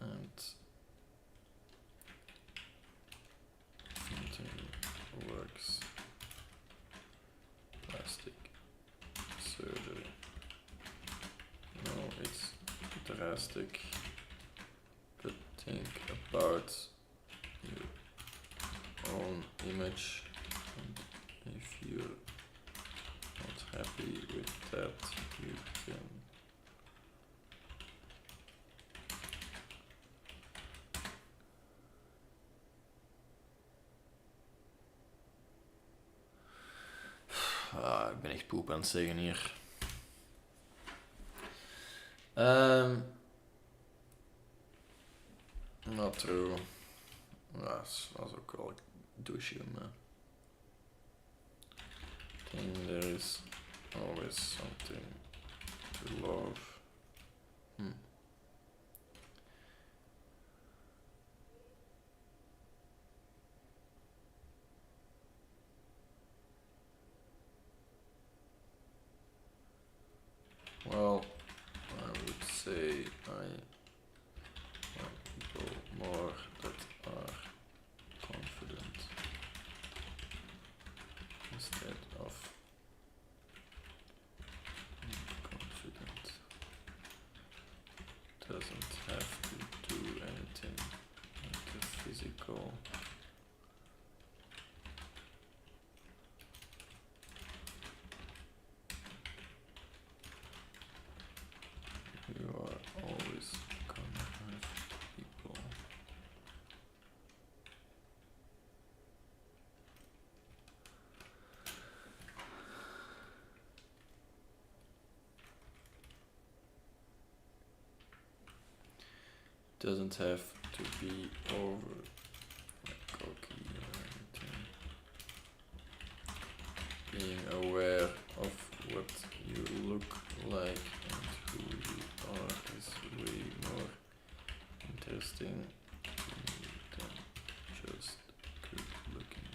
And something works. Plastic surgery. No, it's drastic. But think about your own image, and if you're not happy with that, you can ik ben echt poep aan het zeggen hier. Not true. Dat was ook wel douche, man. I think there is always something to love. Well, I would say I like people more that are confident instead of confident. Doesn't have to do anything with the physical. You are always gonna have people. Doesn't have to be over cocky or anything. Being aware of what you look like and who you are is way more interesting to me than just good looking.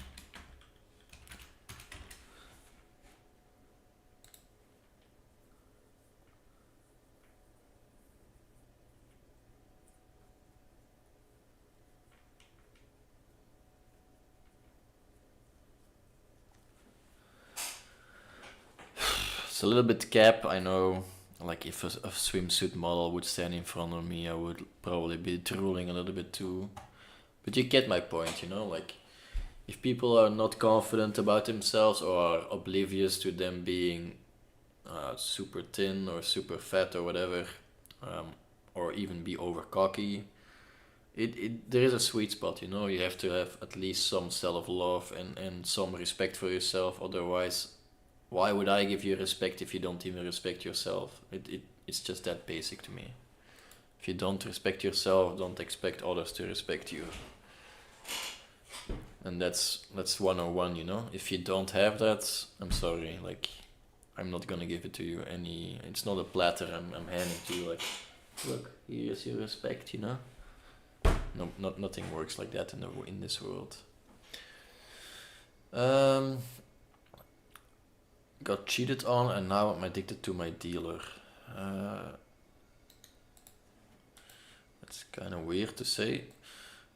It's a little bit cap, I know. Like if a swimsuit model would stand in front of me, I would probably be drooling a little bit too. But you get my point, you know? Like if people are not confident about themselves or are oblivious to them being super thin or super fat or whatever, or even be over cocky, there is a sweet spot, you know? You have to have at least some self-love and some respect for yourself, otherwise why would I give you respect if you don't even respect yourself? It's just that basic to me. If you don't respect yourself, don't expect others to respect you. And that's 101, you know? If you don't have that, I'm sorry, like I'm not gonna give it to you it's not a platter I'm handing to you, like look, here's your respect, you know? No, nothing works like that in this world. Got cheated on and now I'm addicted to my dealer. That's kind of weird to say.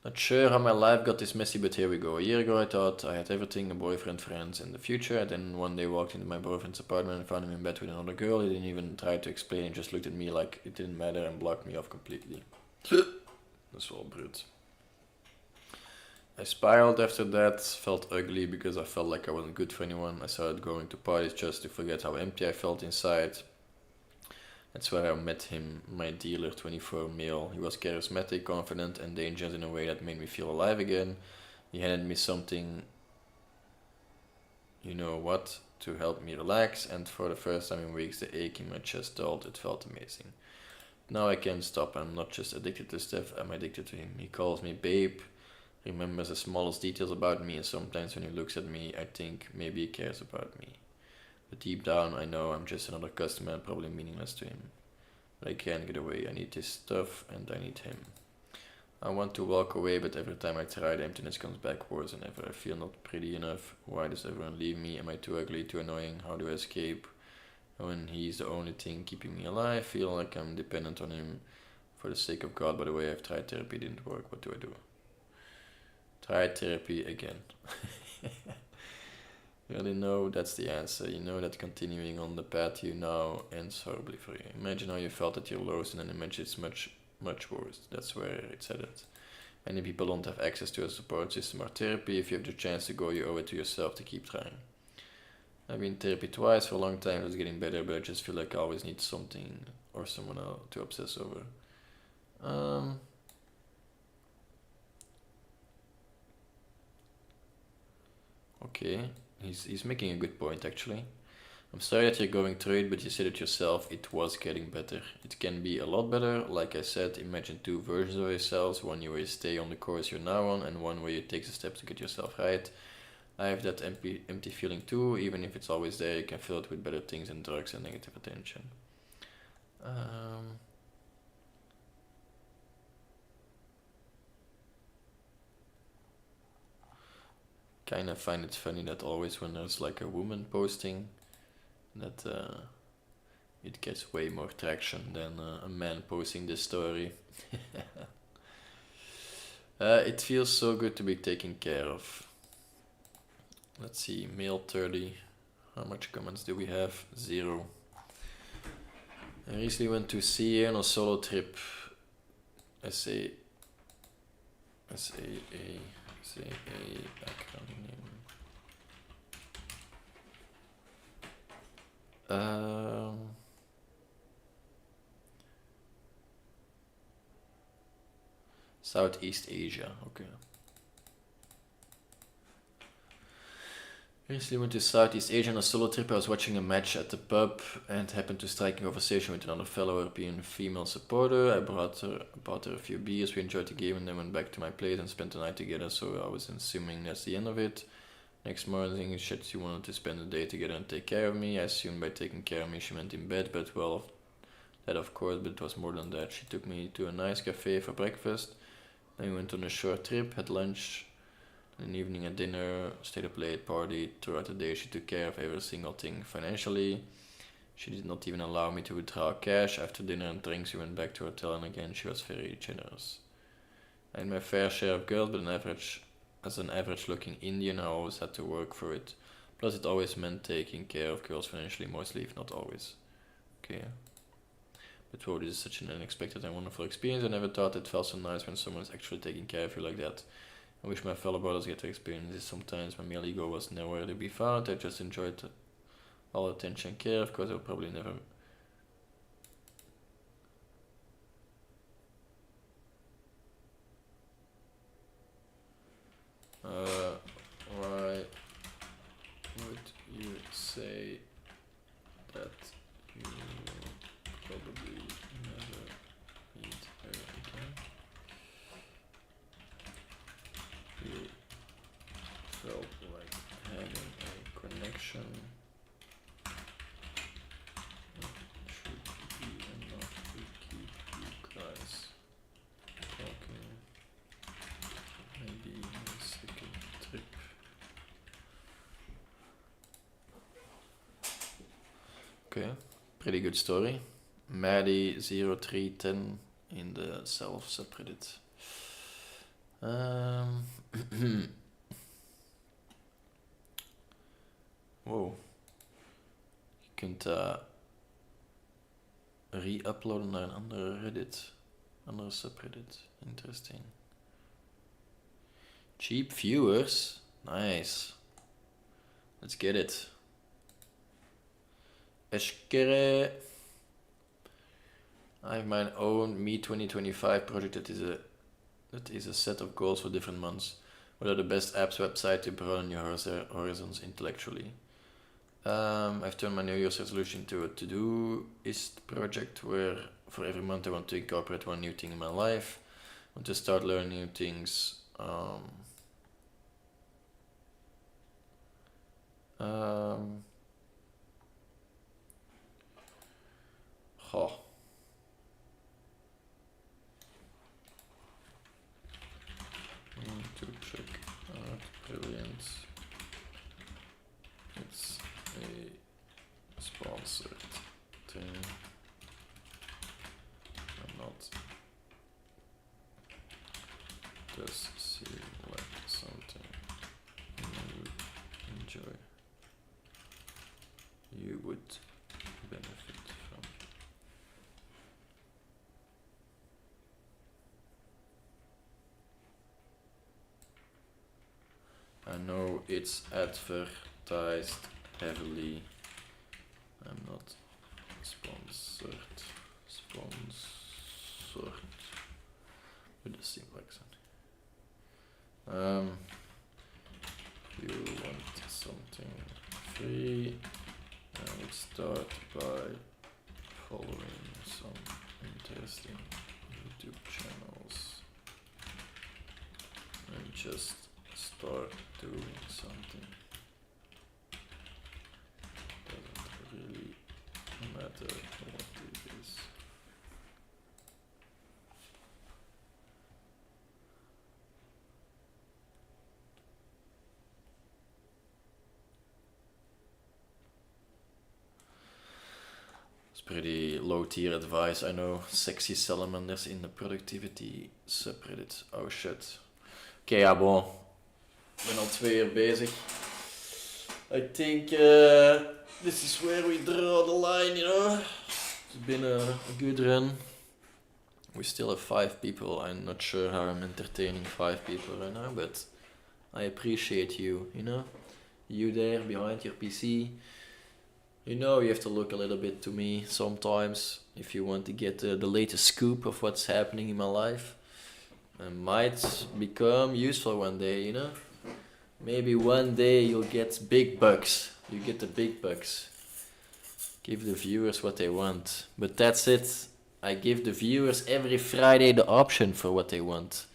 Not sure how my life got this messy, but here we go. A year ago I thought I had everything, a boyfriend, friends, and the future. And then one day walked into my boyfriend's apartment and found him in bed with another girl. He didn't even try to explain, he just looked at me like it didn't matter and blocked me off completely. That's all brute. I spiraled after that, felt ugly because I felt like I wasn't good for anyone. I started going to parties just to forget how empty I felt inside. That's where I met him, my dealer, 24 male. He was charismatic, confident, and dangerous in a way that made me feel alive again. He handed me something you know what, to help me relax, and for the first time in weeks the ache in my chest dulled. It felt amazing. Now I can't stop. I'm not just addicted to Steph, I'm addicted to him. He calls me babe, remembers the smallest details about me, and sometimes when he looks at me I think maybe he cares about me. But deep down I know I'm just another customer and probably meaningless to him. But I can't get away. I need this stuff and I need him. I want to walk away, but every time I try, the emptiness comes back worse than ever. I feel not pretty enough. Why does everyone leave me? Am I too ugly, too annoying? How do I escape? When he's the only thing keeping me alive, I feel like I'm dependent on him. For the sake of God, by the way, I've tried therapy, it didn't work. What do I do? Try therapy again. You already know that's the answer. You know that continuing on the path you now ends horribly for you. Imagine how you felt at your lowest, and then imagine it's much worse. That's where it's headed. Many people don't have access to a support system or therapy. If you have the chance to go, you owe it to yourself to keep trying. I've been in therapy twice for a long time. It's getting better, but I just feel like I always need something or someone else to obsess over. Okay, he's making a good point actually. I'm sorry that you're going through it, but you said it yourself, it was getting better. It can be a lot better. Like I said, imagine two versions of yourselves, one where you stay on the course you're now on, and one where you take the steps to get yourself right. I have that empty feeling too. Even if it's always there, you can fill it with better things than drugs and negative attention. Kind of find it funny that always when there's like a woman posting, that it gets way more traction than a man posting this story. It feels so good to be taken care of. Let's see, male 30. How much comments do we have? 0. I recently went to CA on a solo trip. SAA acronym. Southeast Asia, okay. Recently went to Southeast Asia on a solo trip. I was watching a match at the pub and happened to strike a conversation with another fellow European female supporter. I bought her a few beers, we enjoyed the game and then went back to my place and spent the night together, so I was assuming that's the end of it. Next morning she wanted to spend the day together and take care of me. I assumed by taking care of me she meant in bed, but well, that of course, but it was more than that. She took me to a nice cafe for breakfast, then we went on a short trip, had lunch, in the evening at dinner, stayed up late, partied. Throughout the day she took care of every single thing financially. She did not even allow me to withdraw cash. After dinner and drinks we went back to her hotel, and again she was very generous. I had my fair share of girls, but as an average looking Indian I always had to work for it. Plus it always meant taking care of girls financially, mostly if not always. Okay. But whoa, this is such an unexpected and wonderful experience. I never thought it felt so nice when someone is actually taking care of you like that. I wish my fellow brothers get to experience this sometimes. My male ego was nowhere to be found. I just enjoyed all attention and care. Of course, I'll probably never... why would you say that you probably never meet her again? You felt like having a connection. It should be enough to keep you guys talking. Maybe a second trip. Okay, pretty good story. Maddie0310 in the self subreddit. Whoa. Je kunt re-uploaden naar een andere Reddit. Andere subreddit. Interesting. Cheap viewers. Nice. Let's get it. Eskere. I have my own Me 2025 project that is a set of goals for different months. What are the best apps website to broaden your horizons intellectually? I've turned my New Year's resolution to a to-doist project where for every month I want to incorporate one new thing in my life. I want to start learning new things. To check out Brilliant. It's a sponsored thing. I'm not. Does seem like something you would enjoy. You would benefit from. I know it's advertised heavily. I'm not sponsored with a simple accent. You want something free? I would start by following some interesting YouTube channels and just start doing something. Doesn't really matter what it is. It's pretty low tier advice. I know sexy salamanders in the productivity subreddit. Oh shit. Oké, ja, bon. Ik ben al 2 uur bezig. I think this is where we draw the line, you know. It's been a good run. We still have 5 people. I'm not sure how I'm entertaining 5 people right now, but I appreciate you, you know. You there behind your PC. You know, you have to look a little bit to me sometimes if you want to get the latest scoop of what's happening in my life. It might become useful one day, you know. Maybe one day you'll get big bucks. You get the big bucks. Give the viewers what they want. But that's it. I give the viewers every Friday the option for what they want.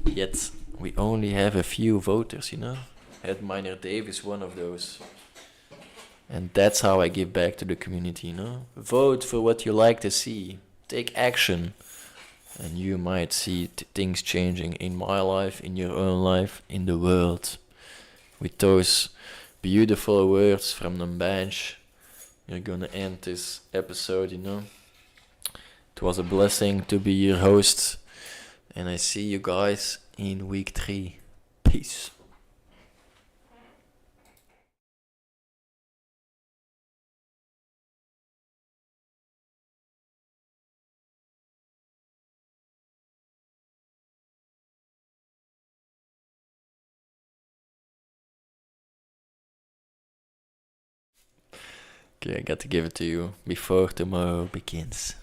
Yet we only have a few voters, you know. Headminer Dave is one of those. And that's how I give back to the community, you know. Vote for what you like to see. Take action. And you might see things changing in my life, in your own life, in the world. With those beautiful words from the bench, you're gonna end this episode, you know. It was a blessing to be your host. And I see you guys in week 3. Peace. Okay, I got to give it to you before tomorrow begins.